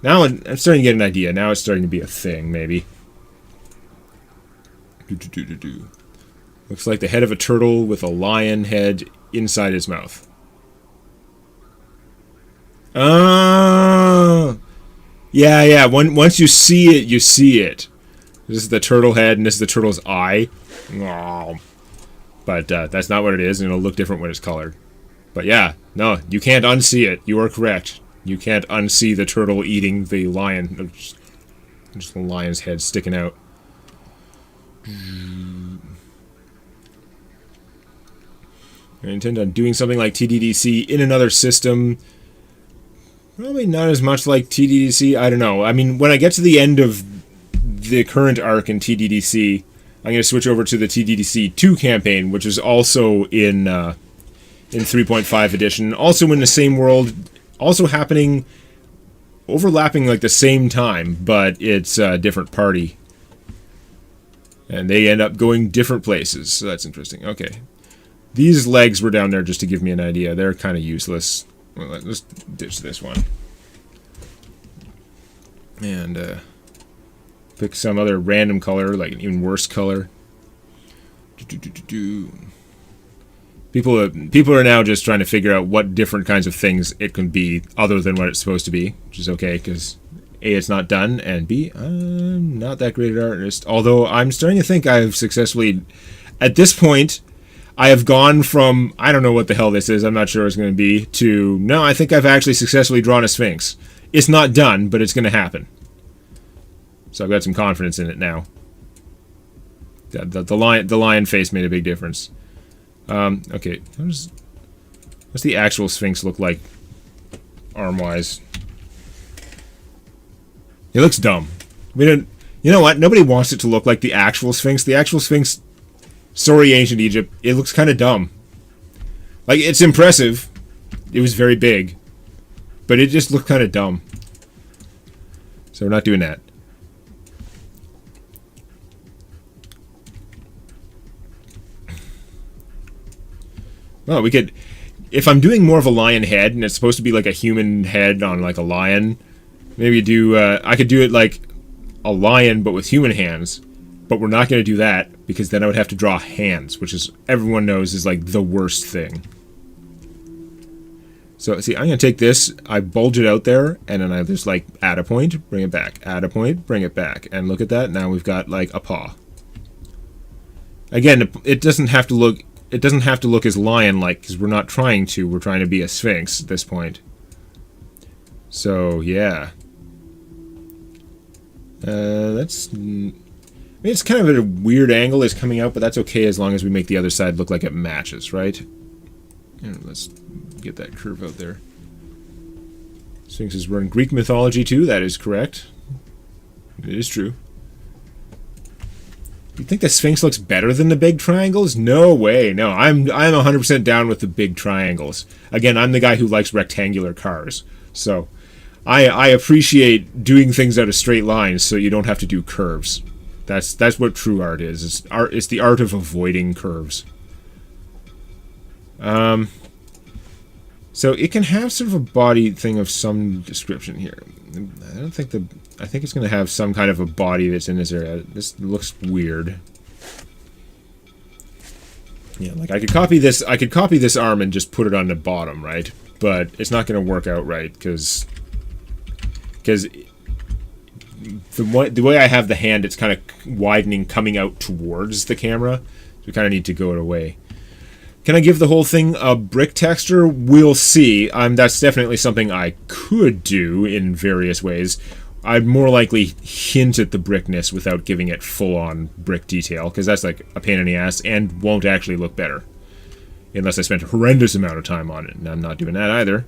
Now I'm starting to get an idea. Now it's starting to be a thing, maybe. Looks like the head of a turtle with a lion head inside his mouth. Oh, yeah. Once you see it, you see it. This is the turtle head, and this is the turtle's eye. Oh. But that's not what it is, and it'll look different when it's colored. But yeah, no, you can't unsee it. You are correct. You can't unsee the turtle eating the lion. Just the lion's head sticking out. I intend on doing something like TDDC in another system. Probably not as much like TDDC. I don't know. I mean, when I get to the end of the current arc in TDDC, I'm going to switch over to the TDDC 2 campaign, which is also in 3.5 edition. Also in the same world. Also happening, overlapping like the same time, but it's a different party. And they end up going different places, so that's interesting. Okay. These legs were down there just to give me an idea. They're kind of useless. Well, let's ditch this one. And pick some other random color, like an even worse color. People are now just trying to figure out what different kinds of things it can be other than what it's supposed to be, which is okay, because A, it's not done, and B, I'm not that great an artist. Although I'm starting to think I've successfully, at this point, I have gone from, I don't know what the hell this is, I'm not sure what it's going to be, to, no, I think I've actually successfully drawn a Sphinx. It's not done, but it's going to happen. So I've got some confidence in it now. The lion face made a big difference. Okay, what's the actual Sphinx look like, arm-wise? It looks dumb. I mean, you know what? Nobody wants it to look like the actual Sphinx. The actual Sphinx, sorry, Ancient Egypt, it looks kind of dumb. Like, it's impressive. It was very big. But it just looked kind of dumb. So we're not doing that. Well, we could, if I'm doing more of a lion head, and it's supposed to be like a human head on like a lion, maybe do, I could do it like a lion, but with human hands. But we're not going to do that, because then I would have to draw hands, which is, everyone knows, is like the worst thing. So, see, I'm going to take this, I bulge it out there, and then I just like add a point, bring it back, add a point, bring it back. And look at that, now we've got like a paw. Again, it doesn't have to look, as lion-like, because we're not trying to. We're trying to be a Sphinx at this point. So, yeah. That's... I mean, it's kind of at a weird angle it's coming out, but that's okay as long as we make the other side look like it matches, right? And let's get that curve out there. Sphinxes were in Greek mythology, too. That is correct. It is true. You think the Sphinx looks better than the big triangles? No way. No, I'm 100% down with the big triangles. Again, I'm the guy who likes rectangular cars. So, I appreciate doing things out of straight lines so you don't have to do curves. That's what true art is. It's the art of avoiding curves. So it can have sort of a body thing of some description here. I think it's going to have some kind of a body that's in this area. This looks weird. Yeah, like I could copy this arm and just put it on the bottom, right? But it's not going to work out right because the way I have the hand, it's kind of widening, coming out towards the camera. So we kind of need to go it away. Can I give the whole thing a brick texture? We'll see. That's definitely something I could do in various ways. I'd more likely hint at the brickness without giving it full-on brick detail, because that's like a pain in the ass and won't actually look better. Unless I spent a horrendous amount of time on it, and I'm not doing that either.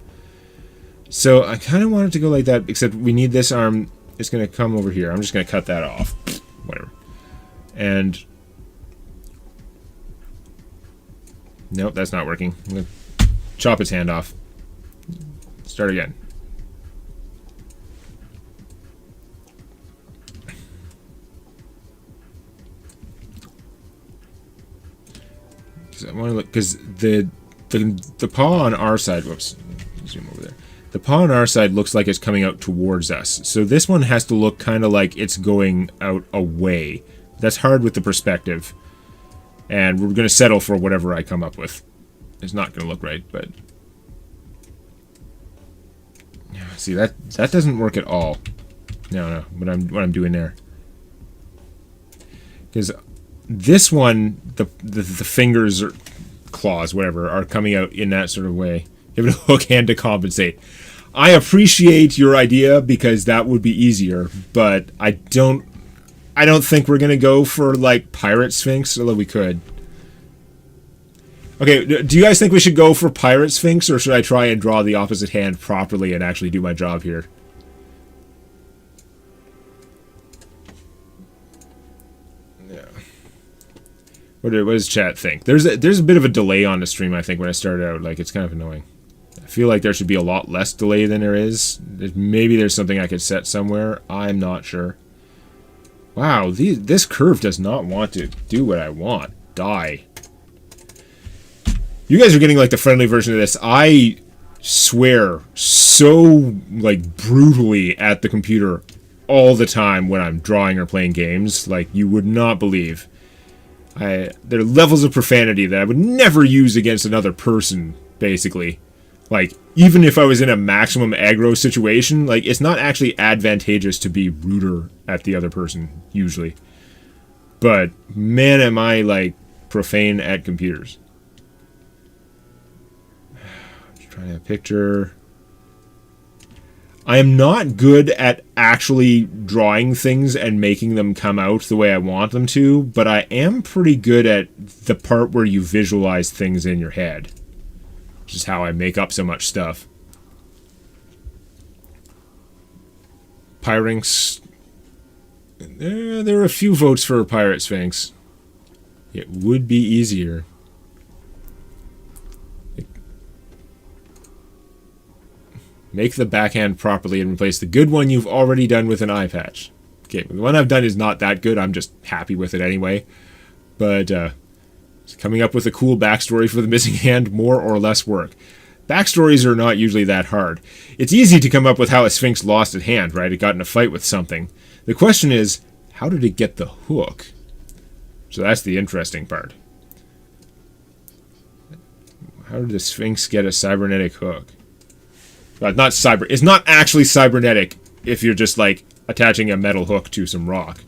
So I kind of want it to go like that, except we need this arm. It's going to come over here. I'm just going to cut that off. Whatever. And... nope, that's not working. I'm going to chop its hand off. Start again. I want to look, because the paw on our side, whoops, zoom over there. The paw on our side looks like it's coming out towards us. So this one has to look kind of like it's going out away. That's hard with the perspective. And we're going to settle for whatever I come up with. It's not going to look right, but... see, that doesn't work at all. No, what I'm doing there. Because this one, the fingers or claws, whatever, are coming out in that sort of way. Give it a hook hand to compensate. I appreciate your idea because that would be easier, but I don't think we're gonna go for like Pirate Sphinx, although we could. Okay, do you guys think we should go for Pirate Sphinx, or should I try and draw the opposite hand properly and actually do my job here? Yeah. What does chat think? There's a bit of a delay on the stream, I think, when I started out. Like, it's kind of annoying. I feel like there should be a lot less delay than there is. Maybe there's something I could set somewhere. I'm not sure. Wow, this curve does not want to do what I want. Die. You guys are getting, like, the friendly version of this. I swear so, like, brutally at the computer all the time when I'm drawing or playing games. Like, you would not believe. There are levels of profanity that I would never use against another person, basically. Like, even if I was in a maximum aggro situation, like, it's not actually advantageous to be ruder at the other person, usually. But, man, am I, like, profane at computers. Just trying to picture... I am not good at actually drawing things and making them come out the way I want them to, but I am pretty good at the part where you visualize things in your head. Which is how I make up so much stuff. Pyrinx. There are a few votes for Pirate Sphinx. It would be easier. Make the backhand properly and replace the good one you've already done with an eye patch. Okay, the one I've done is not that good. I'm just happy with it anyway. But, coming up with a cool backstory for the missing hand, more or less work. Backstories are not usually that hard. It's easy to come up with how a Sphinx lost a hand, right? It got in a fight with something. The question is, how did it get the hook? So that's the interesting part. How did the Sphinx get a cybernetic hook? It's not actually cybernetic if you're just, like, attaching a metal hook to some rock.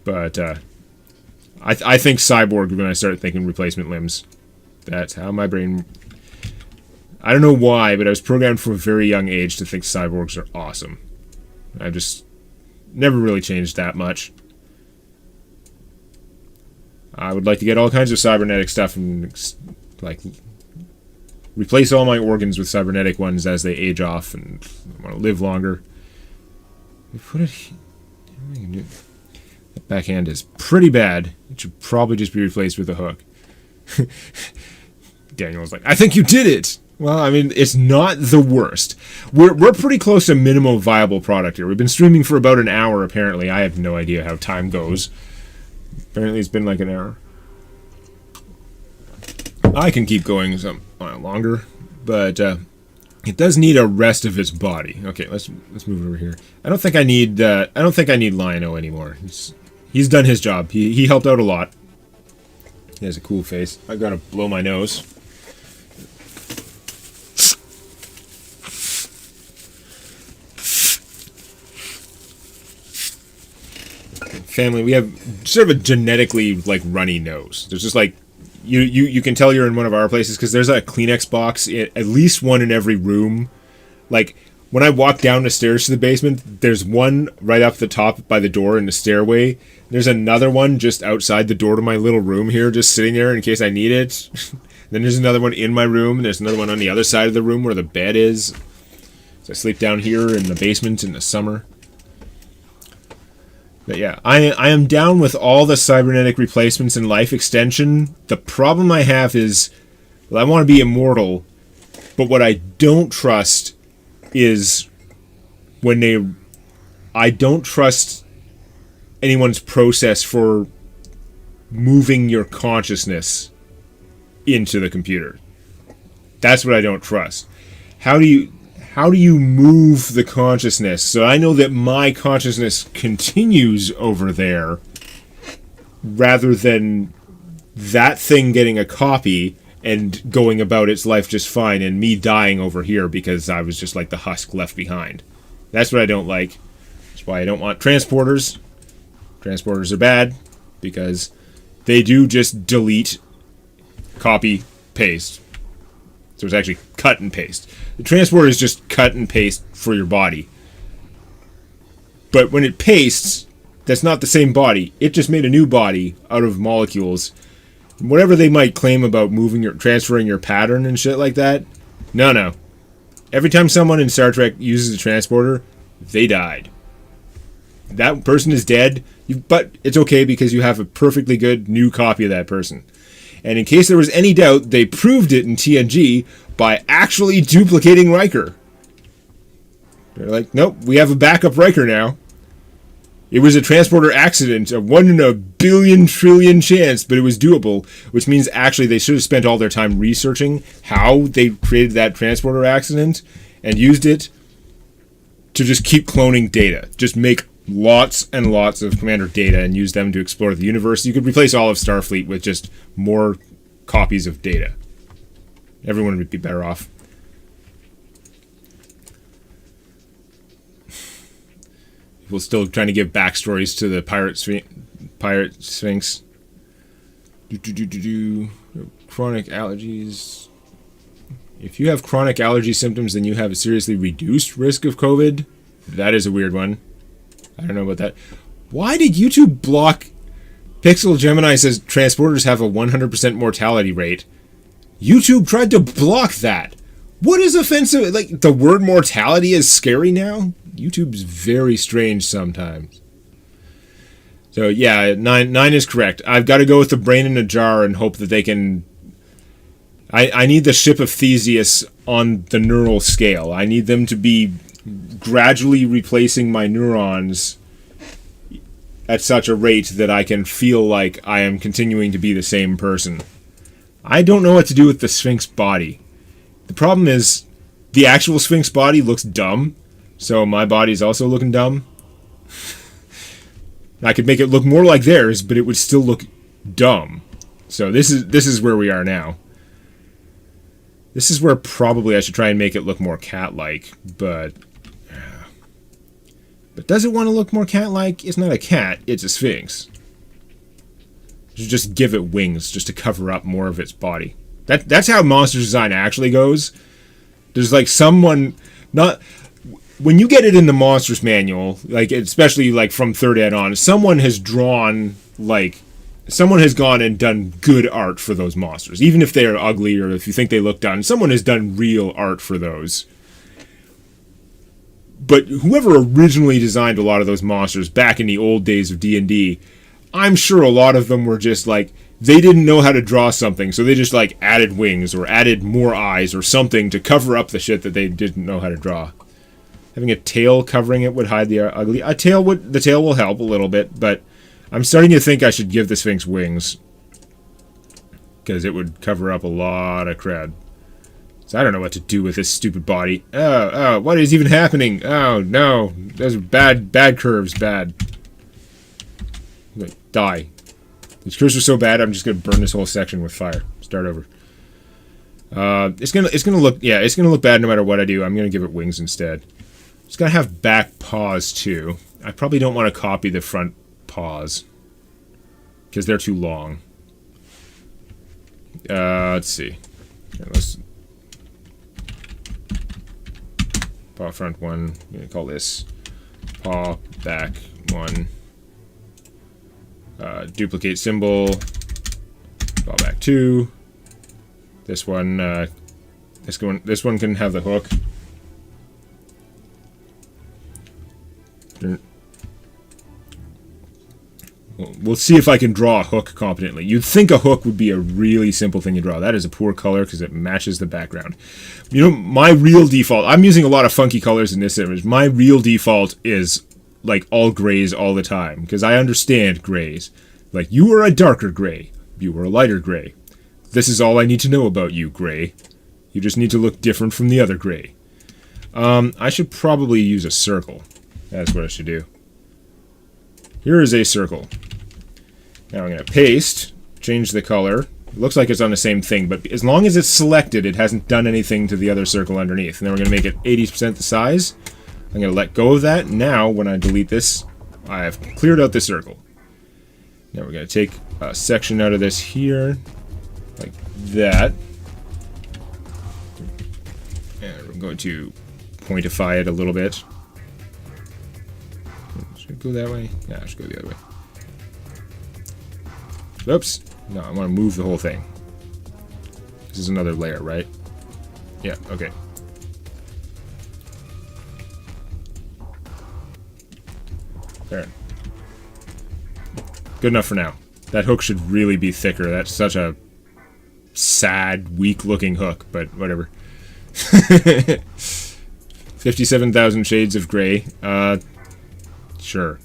But, I think cyborg when I start thinking replacement limbs. That's how my brain... I don't know why, but I was programmed from a very young age to think cyborgs are awesome. I've just never really changed that much. I would like to get all kinds of cybernetic stuff and, like, replace all my organs with cybernetic ones as they age off and want to live longer. We put it here. That backhand is pretty bad. It should probably just be replaced with a hook. Daniel was like, I think you did it! Well, I mean, it's not the worst. We're pretty close to minimum viable product here. We've been streaming for about an hour, apparently. I have no idea how time goes. Apparently it's been like an hour. I can keep going some longer, but it does need a rest of its body. Okay, let's move over here. I don't think I need Lionel anymore. He's done his job. He helped out a lot. He has a cool face. I've got to blow my nose. Family, we have sort of a genetically, like, runny nose. There's just, like, you can tell you're in one of our places because there's a Kleenex box, at least one in every room. Like, when I walk down the stairs to the basement, there's one right up the top by the door in the stairway. There's another one just outside the door to my little room here, just sitting there in case I need it. Then there's another one in my room, and there's another one on the other side of the room where the bed is. So I sleep down here in the basement in the summer. But yeah, I am down with all the cybernetic replacements and life extension. The problem I have is, well, I want to be immortal, but what I don't trust is when I don't trust anyone's process for moving your consciousness into the computer. That's what I don't trust. How do you move the consciousness? So I know that my consciousness continues over there rather than that thing getting a copy and going about its life just fine and me dying over here because I was just like the husk left behind. That's what I don't like. That's why I don't want transporters. Transporters are bad because they do just delete, copy, paste. So it's actually cut and paste. The transporter is just cut and paste for your body. But when it pastes, that's not the same body. It just made a new body out of molecules. Whatever they might claim about transferring your pattern and shit like that, no. Every time someone in Star Trek uses a transporter, they died. That person is dead, but it's okay because you have a perfectly good new copy of that person. And in case there was any doubt, they proved it in TNG by actually duplicating Riker. They're like, nope, we have a backup Riker now. It was a transporter accident, a 1 in a billion trillion chance, but it was doable, which means actually they should have spent all their time researching how they created that transporter accident and used it to just keep cloning data. Just make lots and lots of Commander data and use them to explore the universe. You could replace all of Starfleet with just more copies of data. Everyone would be better off. People still trying to give backstories to the pirate Sphinx. Chronic allergies. If you have chronic allergy symptoms, then you have a seriously reduced risk of COVID. That is a weird one. I don't know about that. Why did YouTube block... Pixel Gemini says transporters have a 100% mortality rate. YouTube tried to block that. What is offensive? Like, the word mortality is scary now? YouTube's very strange sometimes. So, yeah, 9 is correct. I've got to go with the brain in a jar and hope that they can... I need the ship of Theseus on the neural scale. I need them to be gradually replacing my neurons at such a rate that I can feel like I am continuing to be the same person. I don't know what to do with the Sphinx body. The problem is, the actual Sphinx body looks dumb, so my body's also looking dumb. I could make it look more like theirs, but it would still look dumb. So this is where we are now. This is where probably I should try and make it look more cat-like, but does it want to look more cat-like? It's not a cat, it's a Sphinx. You just give it wings just to cover up more of its body. That's how monster design actually goes. There's like someone not when you get it in the monsters manual, like especially like from 3rd ed on, someone has drawn someone has gone and done good art for those monsters. Even if they're ugly or if you think they look done, someone has done real art for those. But whoever originally designed a lot of those monsters back in the old days of D&D, I'm sure a lot of them were just like, they didn't know how to draw something, so they just like added wings or added more eyes or something to cover up the shit that they didn't know how to draw. Having a tail covering it would hide the ugly. The tail will help a little bit, but I'm starting to think I should give the Sphinx wings, because it would cover up a lot of crud. So I don't know what to do with this stupid body. Oh, what is even happening? Oh, no. Those are bad curves, bad. Die. These curves are so bad, I'm just going to burn this whole section with fire. Start over. It's gonna look bad no matter what I do. I'm going to give it wings instead. It's going to have back paws, too. I probably don't want to copy the front paws, because they're too long. Let's see. Okay, paw front 1. I'm going to call this paw back 1. Duplicate symbol, paw back 2. This one can have the hook. We'll see if I can draw a hook competently. You'd think a hook would be a really simple thing to draw. That is a poor color because it matches the background. You know, my real default, I'm using a lot of funky colors in this image. My real default is like all grays all the time because I understand grays. Like, you are a darker gray. You are a lighter gray. This is all I need to know about you, gray. You just need to look different from the other gray. I should probably use a circle. That's what I should do. Here is a circle. Now I'm going to paste, change the color. It looks like it's on the same thing, but as long as it's selected, it hasn't done anything to the other circle underneath. And then we're going to make it 80% the size. I'm going to let go of that. Now, when I delete this, I have cleared out the circle. Now we're going to take a section out of this here, like that. And we're going to pointify it a little bit. Should it go that way? Yeah, I should go the other way. Oops. No, I want to move the whole thing. This is another layer, right? Yeah, okay. There. Good enough for now. That hook should really be thicker. That's such a sad, weak-looking hook, but whatever. 57,000 shades of gray. Sure.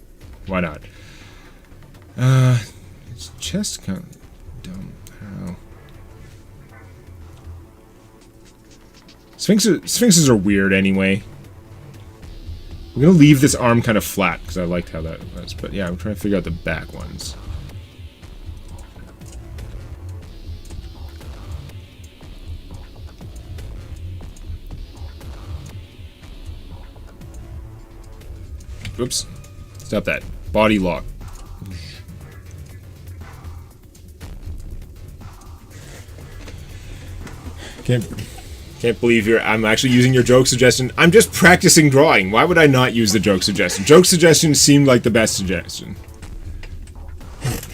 Why not? It's chest kind of dumb. I don't know. Sphinxes are weird anyway. I'm gonna leave this arm kind of flat because I liked how that was. But yeah, I'm trying to figure out the back ones. Oops. Stop that. Body lock. Can't believe I'm actually using your joke suggestion. I'm just practicing drawing. Why would I not use the joke suggestion? Joke suggestion seemed like the best suggestion.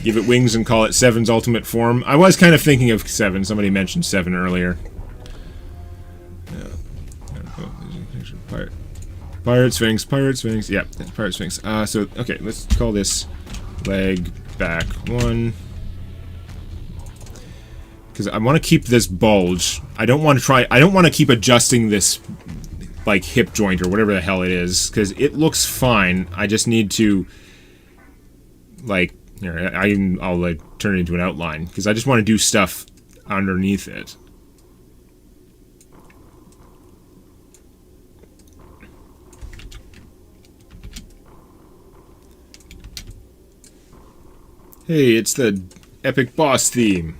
Give it wings and call it Seven's ultimate form. I was kind of thinking of Seven. Somebody mentioned Seven earlier. Pirate Sphinx. Yeah, Pirate Sphinx. So, okay, let's call this leg back 1. Because I want to keep this bulge. I don't want to keep adjusting this, like, hip joint or whatever the hell it is. Because it looks fine. I just need to, like, here, I'll like, turn it into an outline. Because I just want to do stuff underneath it. Hey, it's the epic boss theme.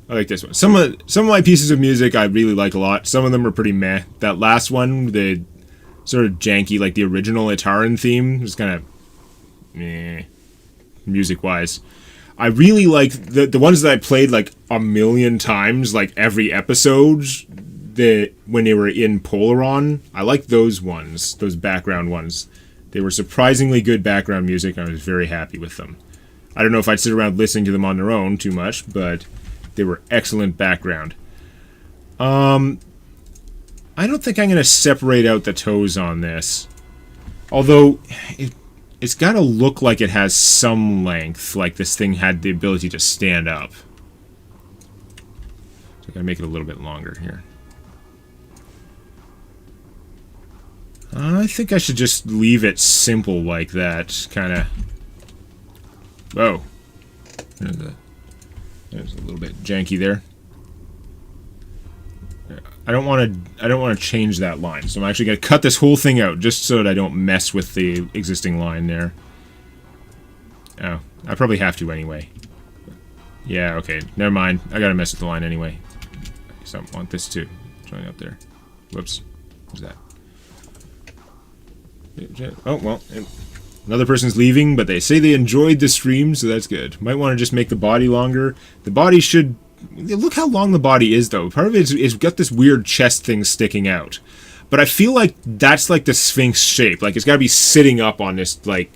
I like this one. Some of my pieces of music I really like a lot. Some of them are pretty meh. That last one, the sort of janky, like the original Itaran theme, was kind of meh, music-wise. I really like the ones that I played like a million times, like every episode, when they were in Polaron. I like those ones, those background ones. They were surprisingly good background music, and I was very happy with them. I don't know if I'd sit around listening to them on their own too much, but they were excellent background. I don't think I'm going to separate out the toes on this. Although, it's got to look like it has some length, like this thing had the ability to stand up. So I'm going to make it a little bit longer here. I think I should just leave it simple like that, kind of. Whoa. There's a little bit janky there. I don't want to change that line, so I'm actually going to cut this whole thing out just so that I don't mess with the existing line there. Oh, I probably have to anyway. Yeah, okay, never mind. I gotta mess with the line anyway. So I want this to join up there. Whoops. What's that? Oh, well, another person's leaving, but they say they enjoyed the stream, so that's good. Might want to just make the body longer. The body should... Look how long the body is, though. Part of it's got this weird chest thing sticking out. But I feel like that's like the Sphinx shape. Like it's got to be sitting up on this like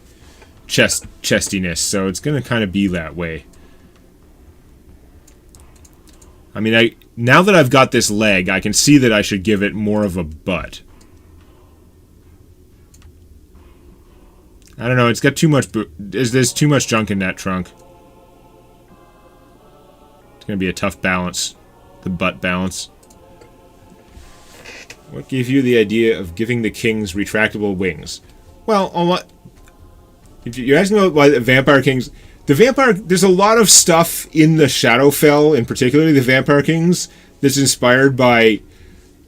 chestiness, so it's gonna kind of be that way. I mean, now that I've got this leg, I can see that I should give it more of a butt. I don't know, it's got too much... There's too much junk in that trunk. It's gonna be a tough balance. The butt balance. What gave you the idea of giving the kings retractable wings? Well, if you're asking about why the Vampire Kings... There's a lot of stuff in the Shadowfell, in particular, the Vampire Kings, that's inspired by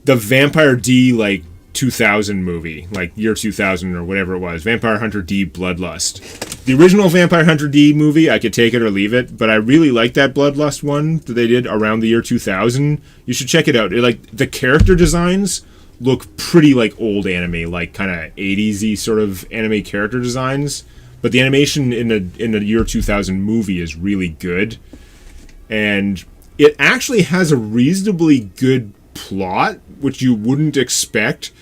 the Vampire D, like, 2000 movie, like, year 2000 or whatever it was, Vampire Hunter D Bloodlust. The original Vampire Hunter D movie, I could take it or leave it, but I really like that Bloodlust one that they did around the year 2000. You should check it out. The character designs look pretty like old anime, like kind of 80s-y sort of anime character designs. But the animation in the year 2000 movie is really good, and it actually has a reasonably good plot, which you wouldn't expect.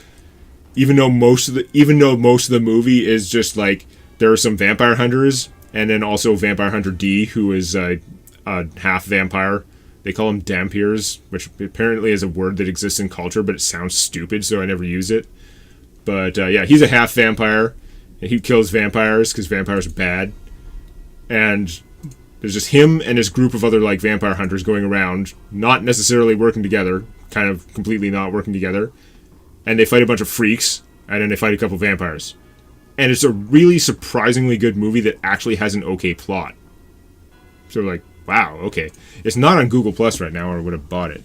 Even though most of the movie is just like there are some vampire hunters, and then also Vampire Hunter D, who is a half vampire. They call them dampiers, which apparently is a word that exists in culture, but it sounds stupid, so I never use it. But yeah, he's a half vampire. And he kills vampires because vampires are bad. And there's just him and his group of other like vampire hunters going around, not necessarily working together, kind of completely not working together. And they fight a bunch of freaks, and then they fight a couple vampires. And it's a really surprisingly good movie that actually has an okay plot. So like, wow, okay. It's not on Google Plus right now, or I would have bought it.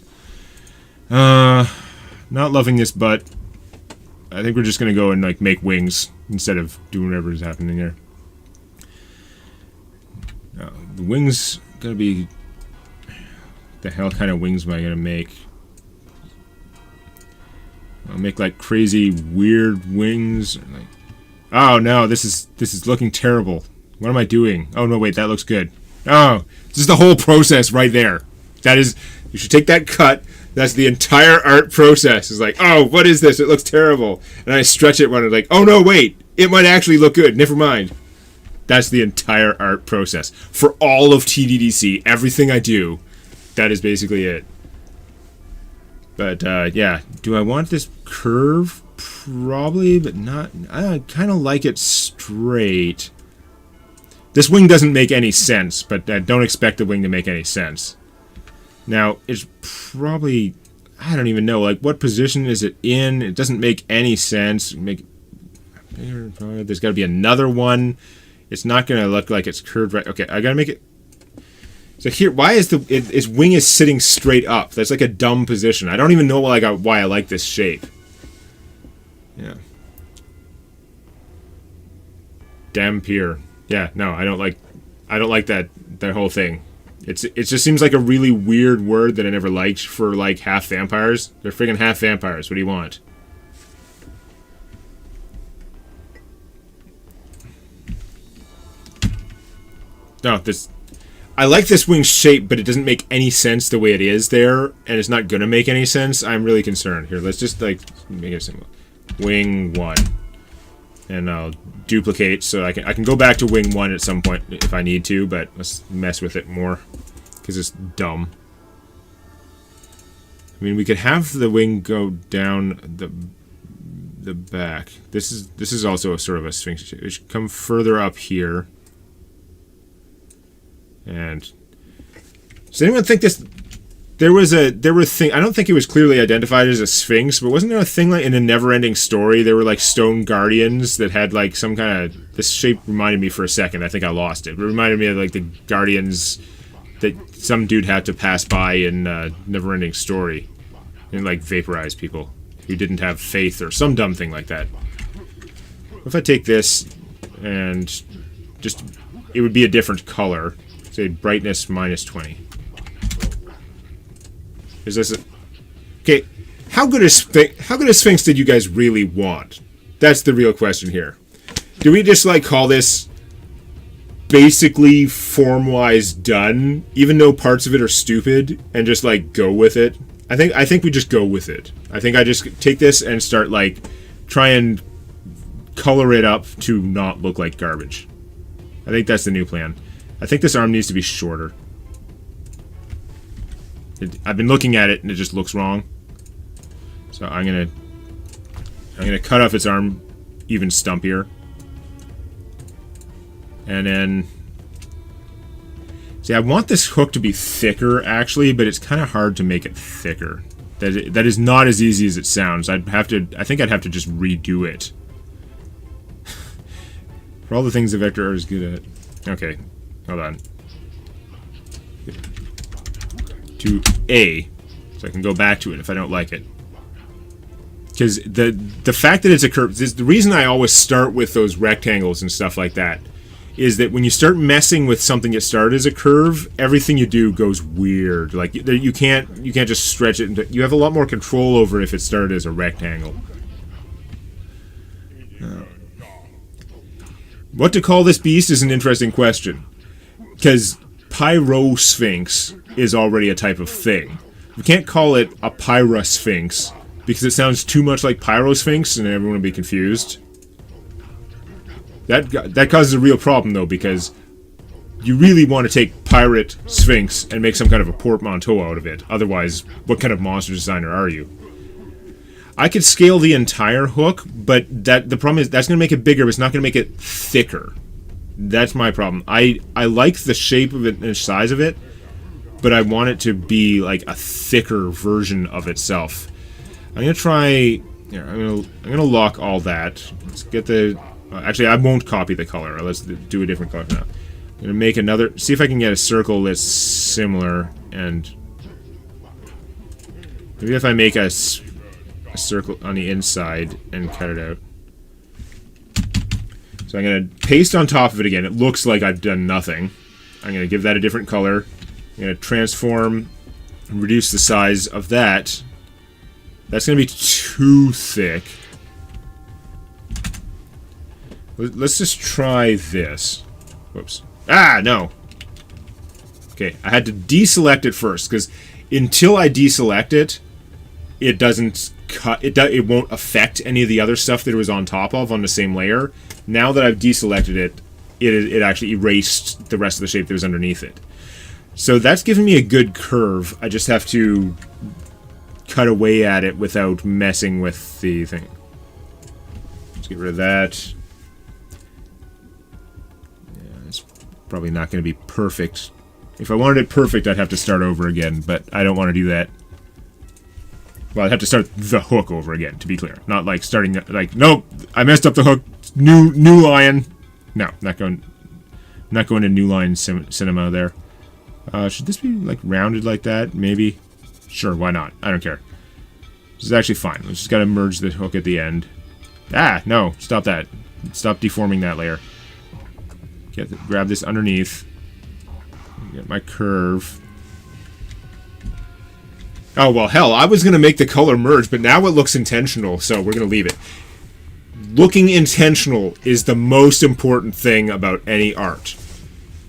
Not loving this, but I think we're just gonna go and like make wings instead of doing whatever is happening there. The wings gotta be... The hell kind of wings am I gonna make? I'll make like crazy weird wings. Like, oh no, this is looking terrible. What am I doing? Oh no, wait, that looks good. Oh, this is the whole process right there. That is, you should take that cut. That's the entire art process. It's like, oh, what is this? It looks terrible. And I stretch it when I'm like, oh no, wait, it might actually look good. Never mind. That's the entire art process. For all of TDDC, everything I do, that is basically it. But, yeah, do I want this curve? Probably, but not... I kind of like it straight. This wing doesn't make any sense, but I don't expect the wing to make any sense. Now, it's probably... I don't even know, like, what position is it in? It doesn't make any sense. Make it bigger, probably. There's got to be another one. It's not going to look like it's curved right... Okay, I got to make it... So here, why is its wing is sitting straight up? That's like a dumb position. I don't even know why I like this shape. Yeah. Dampier. Yeah, no, I don't like that whole thing. It just seems like a really weird word that I never liked for like half vampires. They're friggin' half vampires. What do you want? No, this... I like this wing shape, but it doesn't make any sense the way it is there, and it's not gonna make any sense. I'm really concerned. Here, let's just, like, make it simple. Wing 1. And I'll duplicate, so I can go back to wing 1 at some point if I need to, but let's mess with it more, because it's dumb. I mean, we could have the wing go down the back. This is also a sort of a Sphinx shape. It should come further up here. And does anyone think this? There were thing. I don't think it was clearly identified as a Sphinx, but wasn't there a thing like in a Never-Ending Story? There were like stone guardians that had like some kind of. This shape reminded me for a second. I think I lost it. It reminded me of like the guardians that some dude had to pass by in Never-Ending Story, and like vaporize people who didn't have faith or some dumb thing like that. If I take this and just, it would be a different color. Say brightness -20. Is this a... Okay, how good a Sphinx did you guys really want? That's the real question here. Do we just like call this basically form-wise done, even though parts of it are stupid, and just like go with it? I think we just go with it. I think I just take this and start, like, try and color it up to not look like garbage. I think that's the new plan. I think this arm needs to be shorter. I've been looking at it and it just looks wrong. So I'm gonna cut off its arm even stumpier. And then... See, I want this hook to be thicker, actually, but it's kind of hard to make it thicker. That is not as easy as it sounds. I think I'd have to just redo it. For all the things the Vector Art is good at. Okay, hold on. To A, so I can go back to it if I don't like it. Because the fact that it's a curve, the reason I always start with those rectangles and stuff like that is that when you start messing with something that started as a curve, everything you do goes weird. Like you can't just stretch it into, you have a lot more control over if it started as a rectangle. What to call this beast is an interesting question, because Pyro Sphinx is already a type of thing. We can't call it a Pyra Sphinx because it sounds too much like Pyro Sphinx and everyone will be confused. That causes a real problem, though, because you really want to take Pirate Sphinx and make some kind of a portmanteau out of it. Otherwise, what kind of monster designer are you? I could scale the entire hook, but the problem is that's going to make it bigger, but it's not going to make it thicker. That's my problem. I like the shape of it and the size of it, but I want it to be like a thicker version of itself. I'm going to try... Here, I'm gonna lock all that. Let's get the... actually, I won't copy the color. Let's do a different color now. I'm gonna make another... See if I can get a circle that's similar, and... Maybe if I make a circle on the inside and cut it out. So I'm gonna paste on top of it again. It looks like I've done nothing. I'm gonna give that a different color. I'm gonna transform and reduce the size of that. That's gonna be too thick. Let's just try this. Whoops. Ah, no. Okay, I had to deselect it first, because until I deselect it, it doesn't cut. It won't affect any of the other stuff that it was on top of on the same layer. Now that I've deselected it, it actually erased the rest of the shape that was underneath it. So that's giving me a good curve. I just have to cut away at it without messing with the thing. Let's get rid of that. It's probably not going to be perfect. If I wanted it perfect, I'd have to start over again, but I don't want to do that. Well, I'd have to start the hook over again, to be clear. Not like starting, like, nope, I messed up the hook, new line. No, not going to new line cinema there. Should this be, like, rounded like that? Maybe? Sure, why not? I don't care. This is actually fine. We just gotta merge the hook at the end. Ah, no, stop that. Stop deforming that layer. Grab this underneath. Get my curve. Oh, well, hell, I was going to make the color merge, but now it looks intentional, so we're going to leave it. Looking intentional is the most important thing about any art.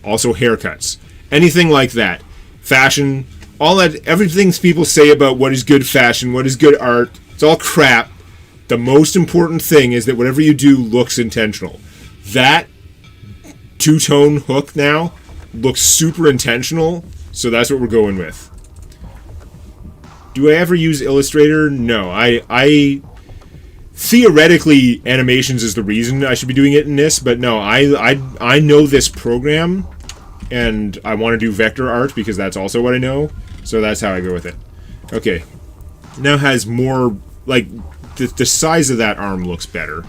Also haircuts. Anything like that. Fashion, all that, everything people say about what is good fashion, what is good art, it's all crap. The most important thing is that whatever you do looks intentional. That two-tone hook now looks super intentional, so that's what we're going with. Do I ever use Illustrator? No. I theoretically, animations is the reason I should be doing it in this, but no, I know this program, and I want to do vector art because that's also what I know, so that's how I go with it. Okay. Now has more, like, the size of that arm looks better.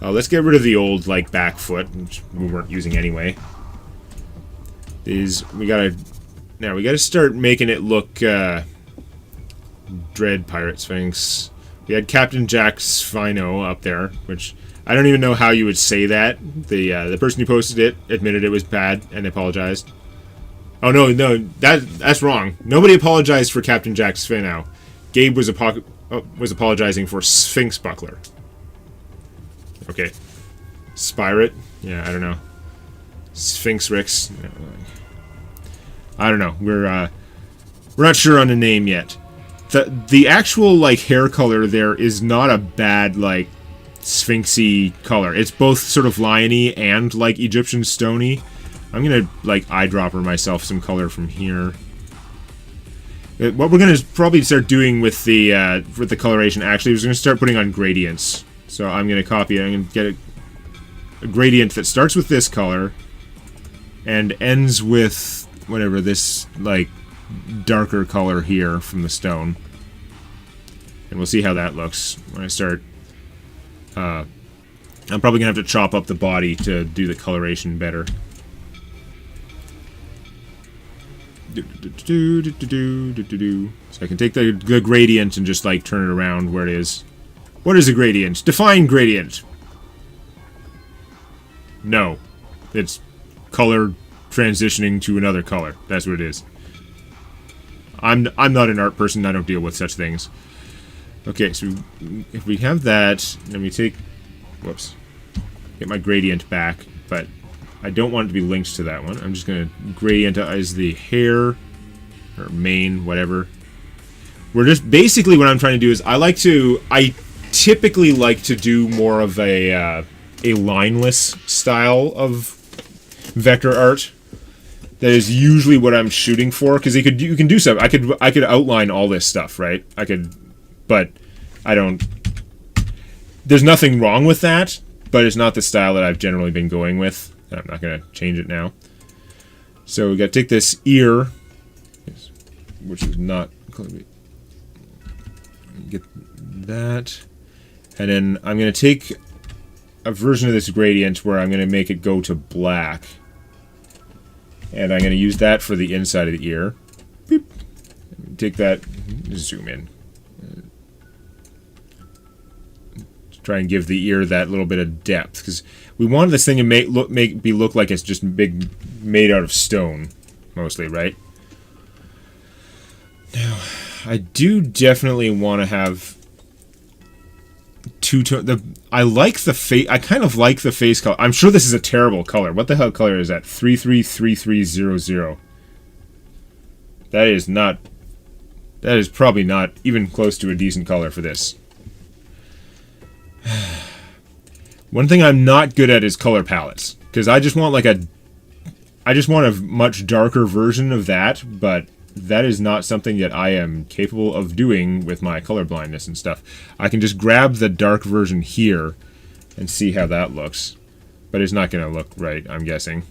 Let's get rid of the old, like, back foot, which we weren't using anyway. We gotta start making it look, Dread Pirate Sphinx. We had Captain Jack Svino up there, which I don't even know how you would say that. The person who posted it admitted it was bad and apologized. Oh no, that's wrong. Nobody apologized for Captain Jack Svino. Gabe was apologizing for Sphinx Buckler. Okay, Spirate. Yeah, I don't know. Sphinx Rix. I don't know. We're not sure on the name yet. the actual like hair color there is not a bad like sphinxy color. It's both sort of liony and like Egyptian stony. I'm gonna like eyedropper myself some color from here. What we're gonna probably start doing with the coloration actually is we're gonna start putting on gradients. So I'm gonna copy it. I'm gonna get a gradient that starts with this color and ends with whatever this like darker color here from the stone. And we'll see how that looks when I start. I'm probably gonna have to chop up the body to do the coloration better. So I can take the gradient and just like turn it around where it is. What is a gradient? Define gradient. No, it's color transitioning to another color. That's what it is. I'm not an art person. I don't deal with such things. Okay, so if we have that, then we take, whoops, get my gradient back, but I don't want it to be linked to that one. I'm just going to gradientize the hair, or mane, whatever. We're just, basically what I'm trying to do is, I typically like to do more of a lineless style of vector art. That is usually what I'm shooting for, because you can do something. I could outline all this stuff, right? But I don't. There's nothing wrong with that, but it's not the style that I've generally been going with. I'm not going to change it now. So we got to take this ear, which is not. Get that, and then I'm going to take a version of this gradient where I'm going to make it go to black. And I'm going to use that for the inside of the ear. Beep. Take that, zoom in. Try and give the ear that little bit of depth, because we want this thing to look like it's just made out of stone, mostly, right? Now, I do definitely want to have two-tone. I like the face. I kind of like the face color. I'm sure this is a terrible color. What the hell color is that? 333300. That is not. That is probably not even close to a decent color for this. One thing I'm not good at is color palettes, because I just want a much darker version of that, but that is not something that I am capable of doing with my color blindness and stuff. I can just grab the dark version here and see how that looks, but it's not going to look right, I'm guessing.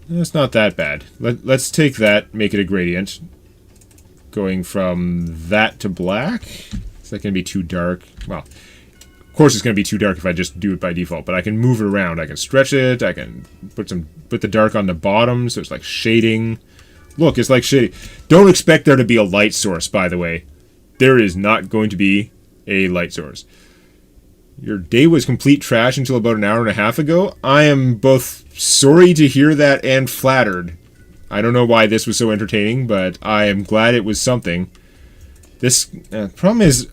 It's not that bad. Let's take that, make it a gradient, going from that to black. Is that going to be too dark? Well, of course it's going to be too dark if I just do it by default, but I can move it around. I can stretch it. I can put the dark on the bottom, so it's like shading. Look, it's like shading. Don't expect there to be a light source, by the way. There is not going to be a light source. Your day was complete trash until about an hour and a half ago. I am both sorry to hear that and flattered. I don't know why this was so entertaining, but I am glad it was something. This problem is,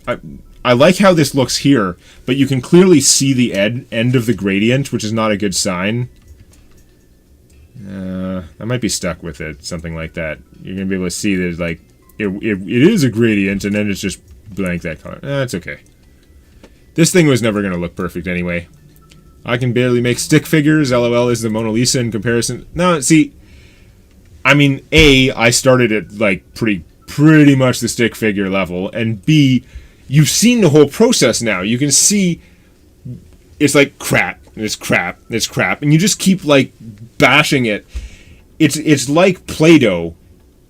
I like how this looks here, but you can clearly see the end of the gradient, which is not a good sign. I might be stuck with it, something like that. You're going to be able to see there's like, it is a gradient, and then it's just blank that color. It's okay. This thing was never going to look perfect anyway. I can barely make stick figures. LOL is the Mona Lisa in comparison. No, see, I mean, A, I started at like pretty much the stick figure level, and B, you've seen the whole process now. You can see it's like crap, and it's crap, and it's crap, and you just keep like bashing it. It's like Play-Doh,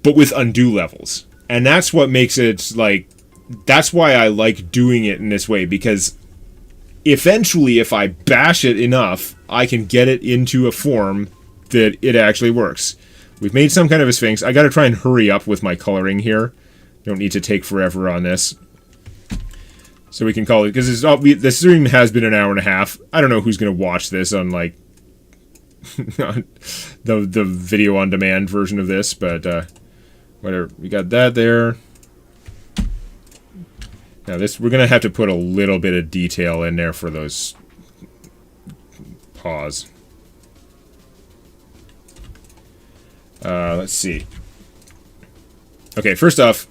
but with undo levels, and that's what makes it like. That's why I like doing it in this way, because eventually, if I bash it enough, I can get it into a form that it actually works. We've made some kind of a Sphinx. I gotta try and hurry up with my coloring here. Don't need to take forever on this. So we can call it, because the stream has been an hour and a half. I don't know who's gonna watch this on, like, the video on demand version of this, but, whatever. We got that there. Now this, we're gonna have to put a little bit of detail in there for those paws. Let's see. Okay, first off,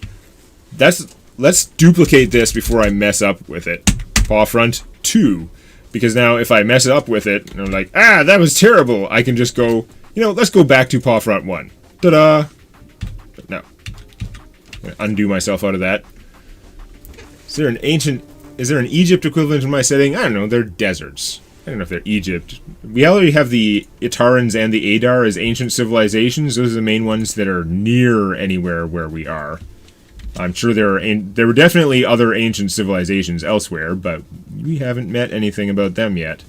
let's duplicate this before I mess up with it. Paw front 2. Because now if I mess up with it, and I'm like, ah, that was terrible, I can just go, let's go back to paw front 1. Ta-da! But no. I'm going to undo myself out of that. Is there an Egypt equivalent in my setting? I don't know, they're deserts. I don't know if they're Egypt. We already have the Itarans and the Adar as ancient civilizations. Those are the main ones that are near anywhere where we are. I'm sure there were definitely other ancient civilizations elsewhere, but we haven't met anything about them yet,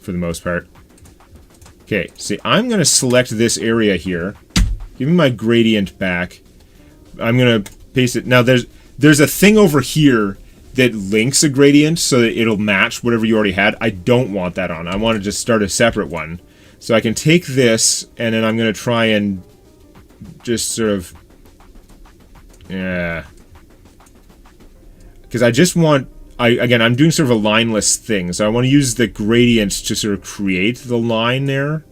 for the most part. Okay, see, I'm going to select this area here. Give me my gradient back. I'm going to paste it. Now, there's a thing over here that links a gradient so that it'll match whatever you already had. I don't want that on. I want to just start a separate one. So I can take this, and then I'm going to try and just sort of... Yeah. Because I just want... Again, I'm doing sort of a lineless thing, so I want to use the gradients to sort of create the line there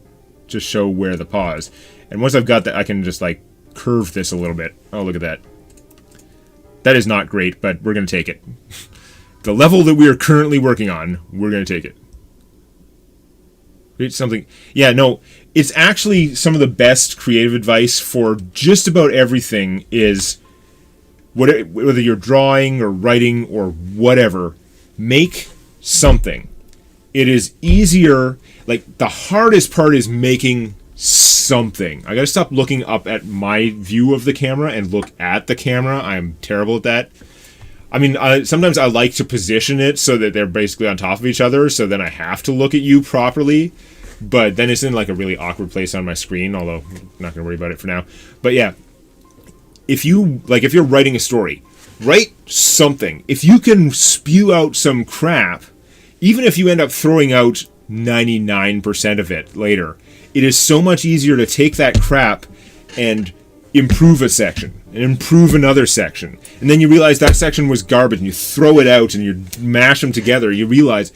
to show where the paw is. And once I've got that, I can just, like, curve this a little bit. Oh, look at that. That is not great, but we're going to take it. The level that we are currently working on, we're going to take it. Create something... Yeah, no, it's actually some of the best creative advice for just about everything is... Whether you're drawing or writing or whatever, make something. It is easier, like, the hardest part is making something. I gotta stop looking up at my view of the camera and look at the camera. I'm terrible at that. I mean, sometimes I like to position it so that they're basically on top of each other, so then I have to look at you properly. But then it's in, like, a really awkward place on my screen, although I'm not gonna worry about it for now. But yeah. If you're writing a story, write something. If you can spew out some crap, even if you end up throwing out 99% of it later, it is so much easier to take that crap and improve a section, and improve another section. And then you realize that section was garbage, and you throw it out, and you mash them together. You realize,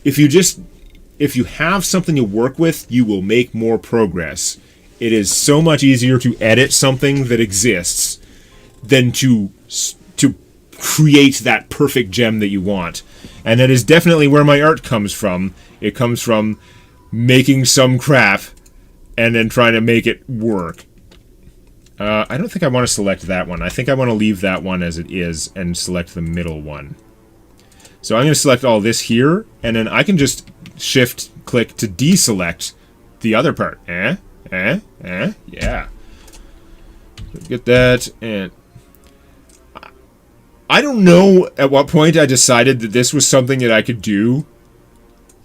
if you have something to work with, you will make more progress. It is so much easier to edit something that exists than to create that perfect gem that you want. And that is definitely where my art comes from. It comes from making some crap and then trying to make it work. I don't think I want to select that one. I think I want to leave that one as it is and select the middle one. So I'm going to select all this here, and then I can just shift-click to deselect the other part. Yeah. Get that, and I don't know at what point I decided that this was something that I could do,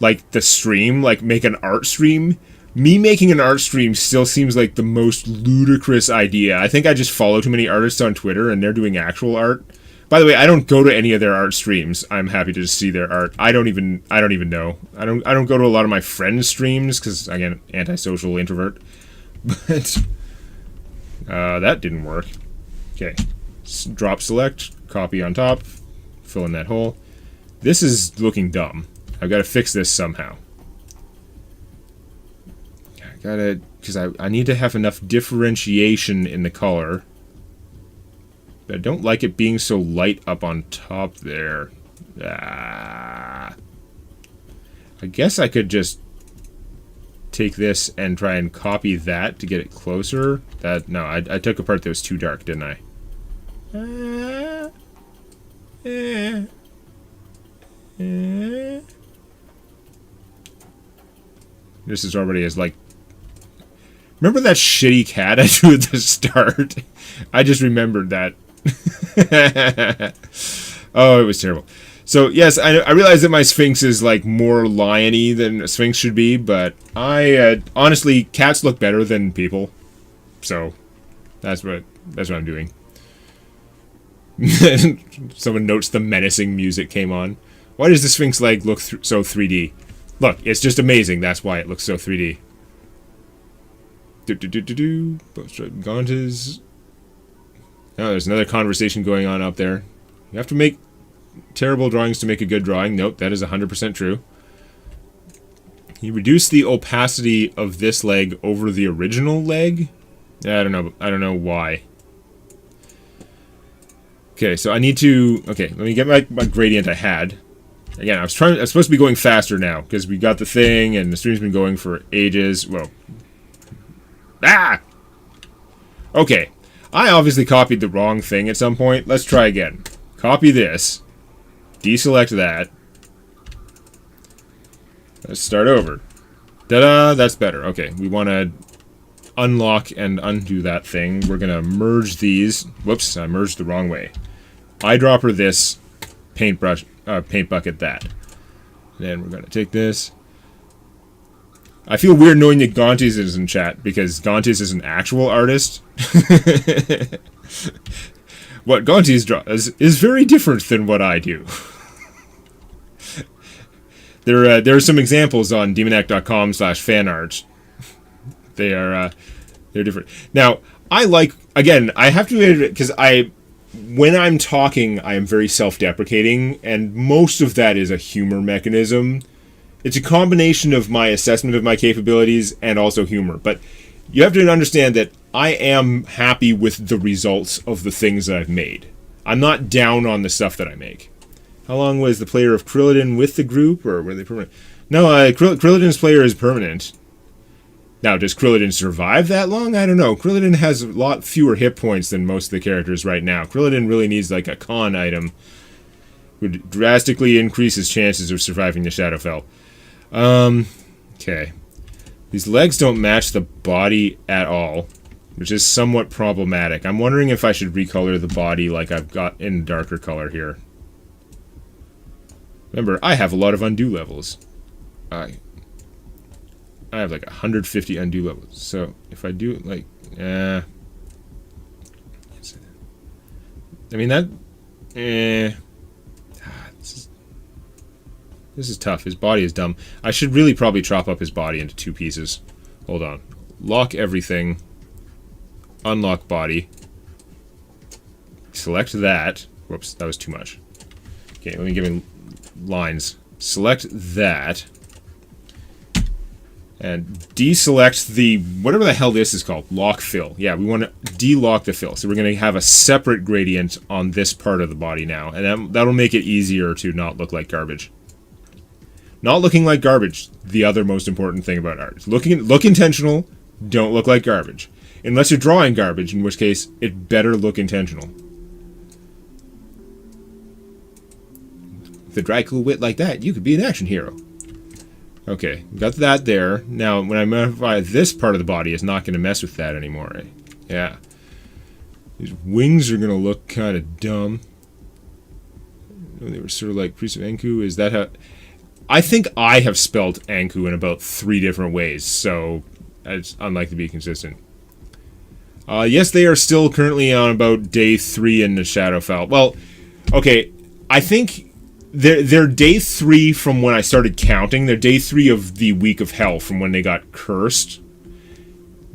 like the stream, like make an art stream. Me making an art stream still seems like the most ludicrous idea. I think I just follow too many artists on Twitter, and they're doing actual art. By the way, I don't go to any of their art streams. I'm happy to just see their art. I don't even know. I don't go to a lot of my friends' streams because, again, antisocial introvert. But that didn't work. Okay, drop select, copy on top, fill in that hole. This is looking dumb. I've got to fix this somehow. Because I need to have enough differentiation in the color. But I don't like it being so light up on top there. I guess I could just take this and try and copy that to get it closer. No, I took a part that was too dark, didn't I? This is already as, like... Remember that shitty cat I drew at the start? I just remembered that. Oh, it was terrible. So, yes, I realize that my Sphinx is, like, more lion-y than a Sphinx should be, but honestly, cats look better than people. So, that's what I'm doing. Someone notes the menacing music came on. Why does the Sphinx leg look so 3D? Look, it's just amazing. That's why it looks so 3D. Both gaunches. Oh, there's another conversation going on up there. You have to make terrible drawings to make a good drawing. Nope, that is 100% true. You reduce the opacity of this leg over the original leg? Yeah, I don't know why. Okay, so I need to... Okay, let me get my gradient I had. Again, I'm supposed to be going faster now, because we got the thing, and the stream's been going for ages. Well... Ah! Okay. I obviously copied the wrong thing at some point. Let's try again. Copy this. Deselect that. Let's start over. Ta-da! That's better. Okay, we want to unlock and undo that thing. We're going to merge these. Whoops, I merged the wrong way. Eyedropper this. Paintbrush... paint bucket that. Then we're going to take this. I feel weird knowing that Gaunties is in chat, because Gaunties is an actual artist. What Gaunties draws is very different than what I do. There are some examples on demonac.com/fanart. They're different. Now, I like, again, I have to admit, because when I'm talking, I am very self-deprecating, and most of that is a humor mechanism. It's a combination of my assessment of my capabilities and also humor. But you have to understand that I am happy with the results of the things that I've made. I'm not down on the stuff that I make. How long was the player of Krillodin with the group, or were they permanent? No, Krillodin's player is permanent. Now, does Krillodin survive that long? I don't know. Krillodin has a lot fewer hit points than most of the characters right now. Krillodin really needs like a con item. Would drastically increase his chances of surviving the Shadowfell. Okay. These legs don't match the body at all, which is somewhat problematic. I'm wondering if I should recolor the body like I've got in darker color here. Remember, I have a lot of undo levels. I have like 150 undo levels. So if I do like, I mean that, this is tough. His body is dumb. I should really probably chop up his body into 2 pieces. Hold on. Lock everything. Unlock body. Select that. Whoops, that was too much. Okay, let me give him lines. Select that. And deselect the... whatever the hell this is called. Lock fill. Yeah, we want to de-lock the fill. So we're going to have a separate gradient on this part of the body now. And that'll make it easier to not look like garbage. Not looking like garbage, the other most important thing about art. Look intentional, don't look like garbage. Unless you're drawing garbage, in which case, it better look intentional. With a dry, cool wit like that, you could be an action hero. Okay, got that there. Now, when I modify this part of the body, it's not going to mess with that anymore, right? Yeah. These wings are going to look kind of dumb. They were sort of like Priest of Anku. Is that how... I think I have spelled Anku in about 3 different ways, so it's unlikely to be consistent. Yes, they are still currently on about day 3 in the Shadowfell. Well, okay, I think they're day 3 from when I started counting. They're day 3 of the Week of Hell from when they got cursed.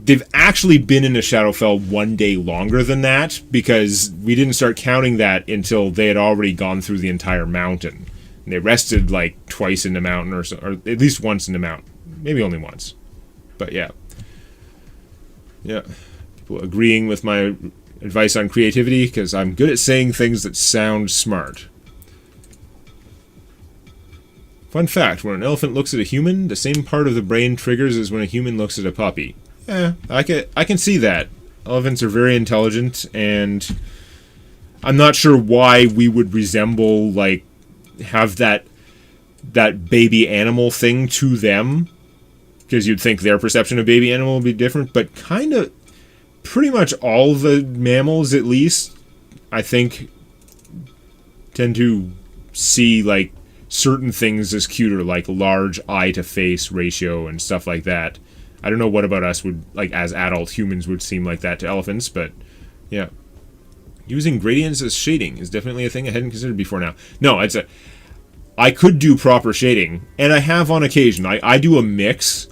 They've actually been in the Shadowfell 1 day longer than that, because we didn't start counting that until they had already gone through the entire mountain. They rested like twice in the mountain, or at least once in the mountain. Maybe only once. But yeah. Yeah. People agreeing with my advice on creativity, because I'm good at saying things that sound smart. Fun fact, when an elephant looks at a human, the same part of the brain triggers as when a human looks at a puppy. Yeah, I can see that. Elephants are very intelligent, and I'm not sure why we would resemble, like, have that baby animal thing to them, because you'd think their perception of baby animal would be different, but kind of pretty much all the mammals, at least, I think, tend to see like certain things as cuter, like large eye to face ratio and stuff like that. I don't know what about us would, like, as adult humans would seem like that to elephants, but yeah. Using gradients as shading is definitely a thing I hadn't considered before now. No, I could do proper shading, and I have on occasion. I do a mix,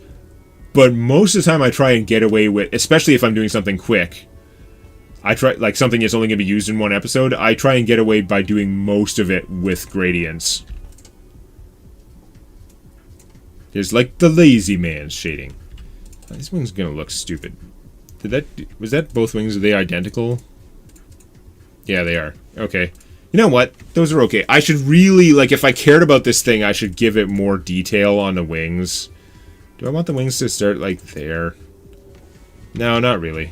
but most of the time I try and get away with, especially if I'm doing something quick, I try, like something that's only going to be used in one episode, I try and get away by doing most of it with gradients. There's like the lazy man's shading. This wing's going to look stupid. Was that both wings? Are they identical? Yeah, they are. Okay. You know what? Those are okay. I should really, like, if I cared about this thing, I should give it more detail on the wings. Do I want the wings to start, like, there? No, not really.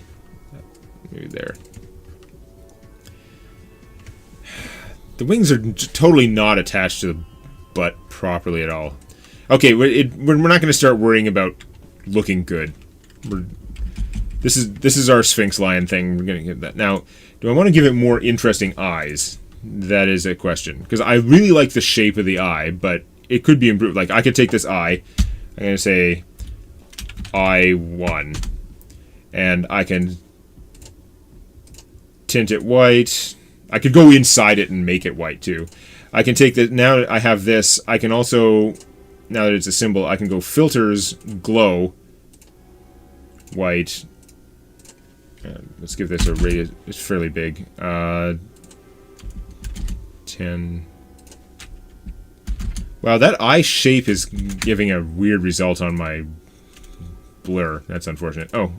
Maybe there. The wings are totally not attached to the butt properly at all. Okay, we're not going to start worrying about looking good. This is our Sphinx lion thing. We're going to give that. Now, do I want to give it more interesting eyes? That is a question. Because I really like the shape of the eye, but it could be improved. Like, I could take this eye. I'm going to say eye 1. And I can tint it white. I could go inside it and make it white, too. I can take the... Now I have this. I can also... Now that it's a symbol, I can go filters, glow, white. Let's give this a radius. It's fairly big. 10. Wow, that eye shape is giving a weird result on my blur. That's unfortunate. Oh,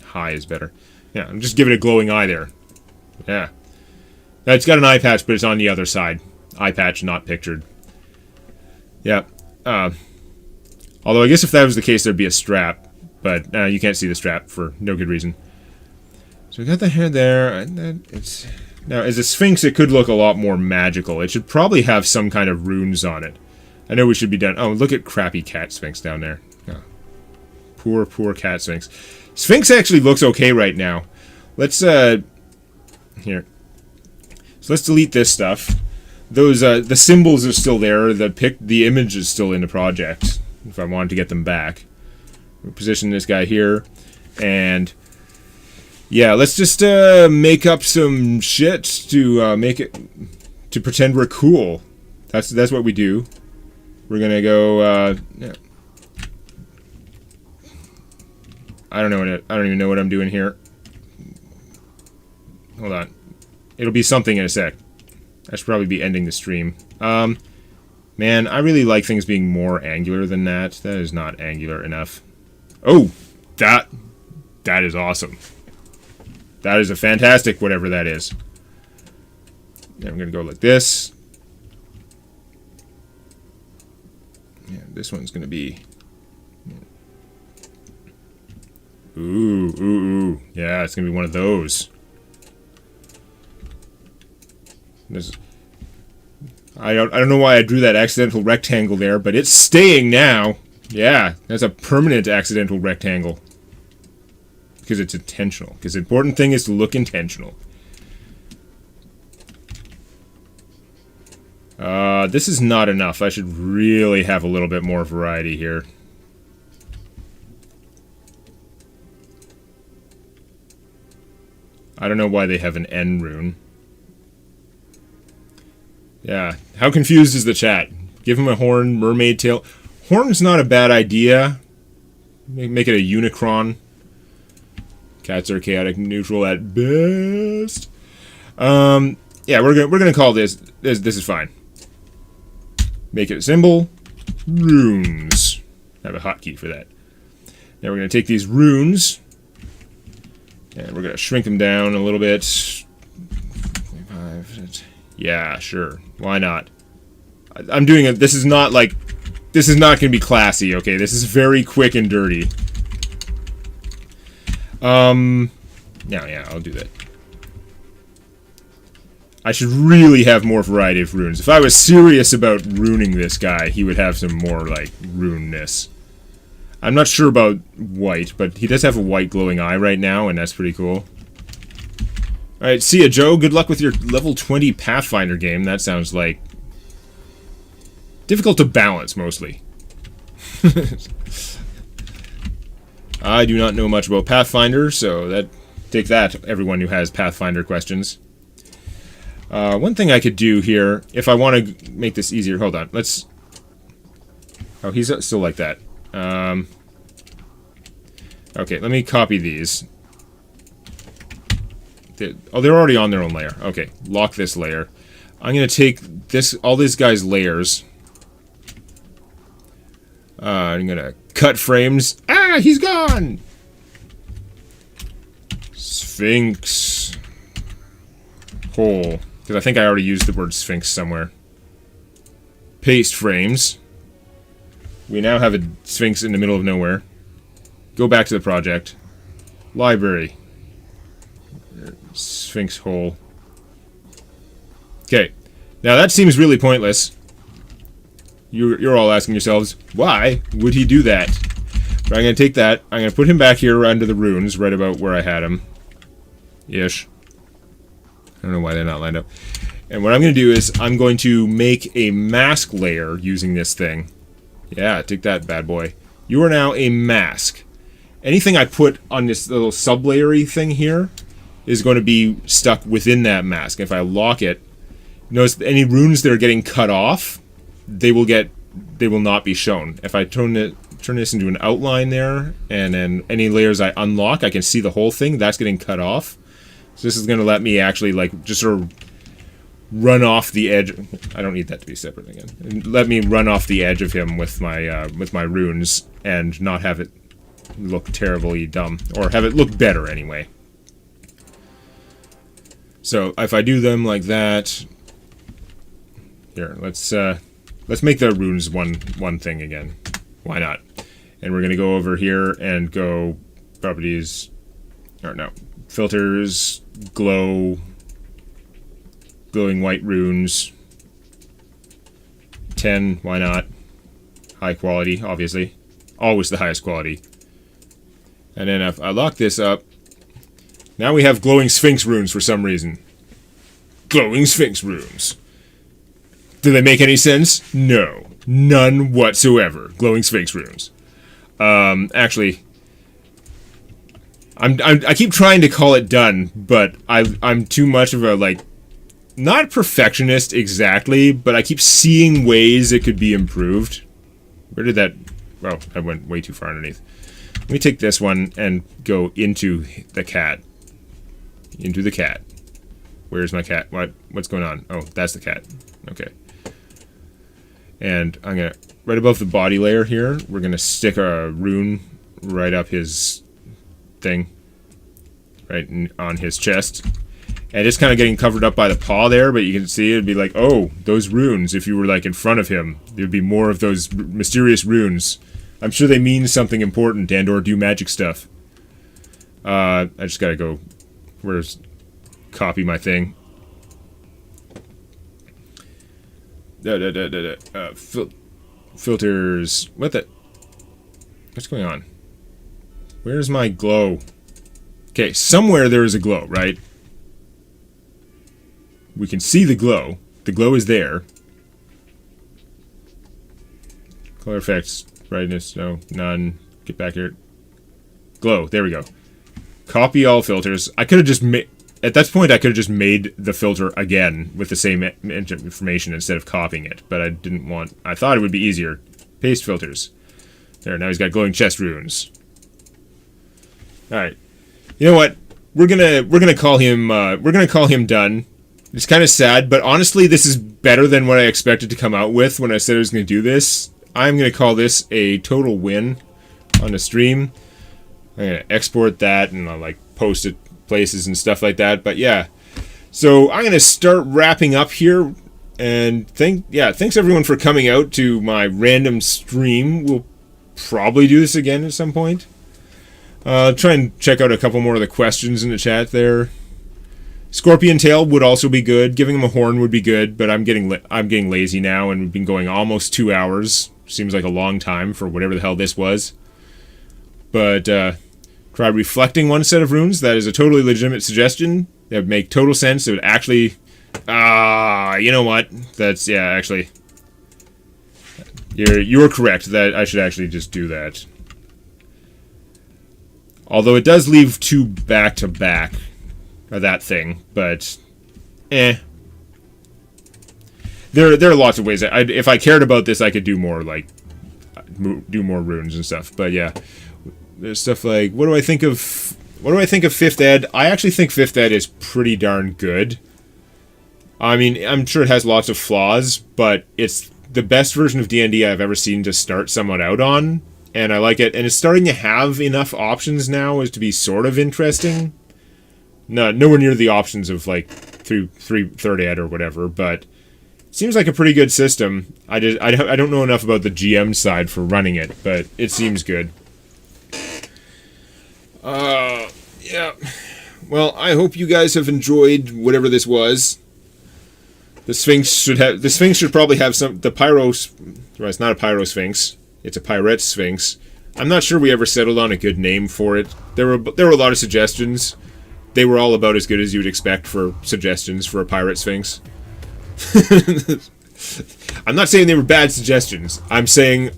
high is better. Yeah, I'm just giving it a glowing eye there. Yeah. Now, it's got an eye patch, but it's on the other side. Eye patch not pictured. Yeah. Although I guess if that was the case, there'd be a strap. But you can't see the strap for no good reason. So we got the hair there. And it's... Now, as a Sphinx, it could look a lot more magical. It should probably have some kind of runes on it. I know we should be done. Oh, look at crappy cat Sphinx down there. Oh. Poor, poor cat Sphinx. Sphinx actually looks okay right now. Let's, here. So let's delete this stuff. Those, the symbols are still there. The image is still in the project. If I wanted to get them back. We'll position this guy here. And... yeah, let's just make up some shit to make it to pretend we're cool. That's what we do. We're gonna go. Yeah. I don't even know what I'm doing here. Hold on. It'll be something in a sec. I should probably be ending the stream. Man, I really like things being more angular than that. That is not angular enough. Oh, that is awesome. That is a fantastic whatever that is. Yeah, I'm going to go like this. Yeah, this one's going to be... Ooh, ooh, ooh. Yeah, it's going to be one of those. I don't know why I drew that accidental rectangle there, but it's staying now. Yeah, that's a permanent accidental rectangle. Because it's intentional. Because the important thing is to look intentional. This is not enough. I should really have a little bit more variety here. I don't know why they have an N rune. Yeah. How confused is the chat? Give him a horn, mermaid tail. Horn's not a bad idea. Make it a Unicron. Cats are chaotic neutral at best. Yeah, we're gonna call this is fine. Make it a symbol. Runes. I have a hotkey for that. Now we're gonna take these runes and we're gonna shrink them down a little bit. Yeah, sure. Why not? I'm doing it. This is not gonna be classy. Okay, this is very quick and dirty. Yeah, I'll do that. I should really have more variety of runes. If I was serious about runing this guy, he would have some more, like, rune-ness. I'm not sure about white, but he does have a white glowing eye right now, and that's pretty cool. Alright, see ya, Joe. Good luck with your level 20 Pathfinder game. That sounds like... difficult to balance, mostly. I do not know much about Pathfinder, so take that, everyone who has Pathfinder questions. One thing I could do here, if I want to make this easier, hold on, let's... Oh, he's still like that. Okay, let me copy these. Oh, they're already on their own layer. Okay, lock this layer. I'm going to take all these guys' layers. I'm going to cut frames. Ah, he's gone! Sphinx. hole, because I think I already used the word Sphinx somewhere. Paste frames. We now have a Sphinx in the middle of nowhere. Go back to the project. Library. Sphinx hole. Okay. Now that seems really pointless. You're all asking yourselves, why would he do that? But I'm going to take that. I'm going to put him back here under the runes, right about where I had him. Ish. I don't know why they're not lined up. And what I'm going to do is I'm going to make a mask layer using this thing. Yeah, take that, bad boy. You are now a mask. Anything I put on this little sub-layery thing here is going to be stuck within that mask. If I lock it, notice any runes that are getting cut off, they will not be shown. If I turn this into an outline there, and then any layers I unlock, I can see the whole thing. That's getting cut off. So this is going to let me actually like just sort of run off the edge. I don't need that to be separate again. Let me run off the edge of him with my runes and not have it look terribly dumb, or have it look better anyway. So if I do them like that, here, let's make the runes one thing again. Why not? And we're gonna go over here and go properties, or no, filters, glowing white runes. 10, why not? High quality, obviously. Always the highest quality. And then if I lock this up, now we have glowing Sphinx runes for some reason. Glowing Sphinx runes. Do they make any sense? No. None whatsoever. Glowing Sphinx runes. Actually, I keep trying to call it done, but I'm too much of a, like, not perfectionist exactly, but I keep seeing ways it could be improved. Where did that... Oh, I went way too far underneath. Let me take this one and go into the cat. Into the cat. Where's my cat? What's going on? Oh, that's the cat. Okay. And I'm gonna... Right above the body layer here, we're gonna stick a rune right up his thing. Right on his chest. And it's kind of getting covered up by the paw there, but you can see it'd be like, oh, those runes, if you were like in front of him, there'd be more of those mysterious runes. I'm sure they mean something important and or do magic stuff. I just gotta go, copy my thing. Filters, what's going on? Where's my glow? Okay, somewhere there is a glow, right? We can see the glow. The glow is there. Color effects, brightness, no, none. Get back here. Glow, there we go. Copy all filters. I could have just made... At that point, I could have just made the filter again with the same information instead of copying it, but I didn't want... I thought it would be easier. Paste filters. There, now he's got glowing chest runes. Alright. You know what? We're gonna call him done. It's kind of sad, but honestly, this is better than what I expected to come out with when I said I was going to do this. I'm going to call this a total win on the stream. I'm going to export that and I'll like post it places and stuff like that. But yeah, so I'm going to start wrapping up here. And thanks everyone for coming out to my random stream. We'll probably do this again at some point. Try and check out a couple more of the questions in the chat there. Scorpion tail would also be good. Giving him a horn would be good, but I'm getting lazy now, and we've been going almost 2 hours. Seems like a long time for whatever the hell this was. But try reflecting one set of runes. That is a totally legitimate suggestion. That would make total sense. It would actually... you know what? That's... Yeah, actually... You're correct. That I should actually just do that. Although it does leave 2 back-to-back... of that thing, but There are lots of ways. If I cared about this, I could do more, like do more runes and stuff. But yeah, there's stuff like what do I think of 5th Ed? I actually think 5th Ed is pretty darn good. I mean, I'm sure it has lots of flaws, but it's the best version of D&D I've ever seen to start someone out on, and I like it. And it's starting to have enough options now as to be sort of interesting. No, nowhere near the options of like through third ed or whatever, but it seems like a pretty good system. I don't know enough about the GM side for running it, but it seems good. Yeah. Well, I hope you guys have enjoyed whatever this was. The Sphinx should probably have the Pyro. Well, it's not a Pyro Sphinx. It's a Pirate Sphinx. I'm not sure we ever settled on a good name for it. There were a lot of suggestions. They were all about as good as you would expect for suggestions for a Pirate Sphinx. I'm not saying they were bad suggestions. I'm saying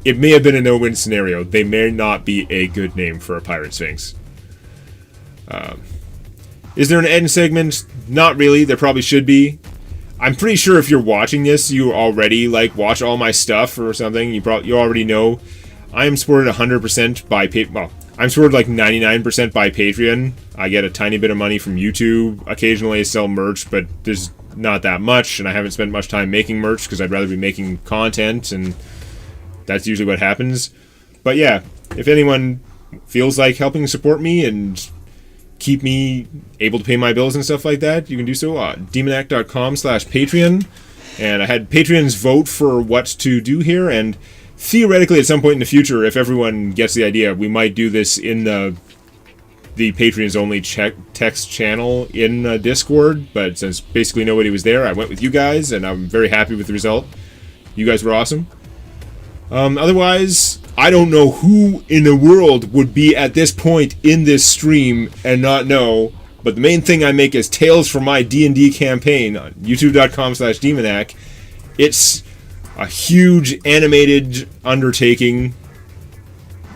it may have been a no-win scenario. They may not be a good name for a Pirate Sphinx. Is there an end segment? Not really. There probably should be. I'm pretty sure if you're watching this, you already watch all my stuff or something. You already know. I am supported 100% by I'm supported 99% by Patreon. I get a tiny bit of money from YouTube. Occasionally I sell merch, but there's not that much, and I haven't spent much time making merch because I'd rather be making content, and that's usually what happens. But yeah, if anyone feels like helping support me and keep me able to pay my bills and stuff like that, you can do so at DemonaCast.com/Patreon. And I had Patreons vote for what to do here, and theoretically at some point in the future, if everyone gets the idea, we might do this in the Patreons only text channel in Discord. But since basically nobody was there, I went with you guys, and I'm very happy with the result. You guys were awesome. Otherwise, I don't know who in the world would be at this point in this stream and not know, but the main thing I make is Tales from my D&D campaign on youtube.com/Demonac. It's a huge animated undertaking.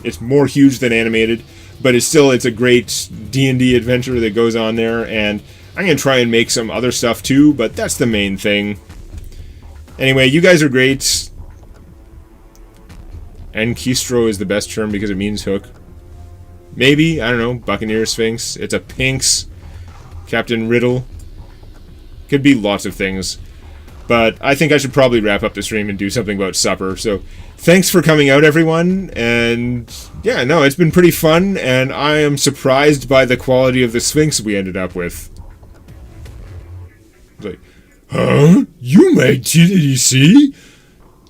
It's more huge than animated, but it's a great D&D adventure that goes on there, and I'm going to try and make some other stuff too, but that's the main thing. Anyway, you guys are great. Enkistro is the best term because it means hook. Maybe, I don't know, Buccaneer Sphinx. It's a Pinks. Captain Riddle. Could be lots of things. But I think I should probably wrap up the stream and do something about supper. So, thanks for coming out, everyone. And, yeah, no, it's been pretty fun. And I am surprised by the quality of the Sphinx we ended up with. It's like, huh? You made TDC?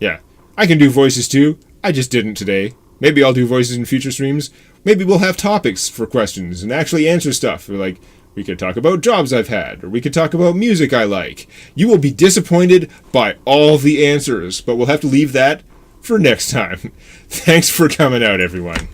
Yeah, I can do voices too. I just didn't today. Maybe I'll do voices in future streams. Maybe we'll have topics for questions and actually answer stuff. Or we could talk about jobs I've had, or we could talk about music I like. You will be disappointed by all the answers, but we'll have to leave that for next time. Thanks for coming out, everyone.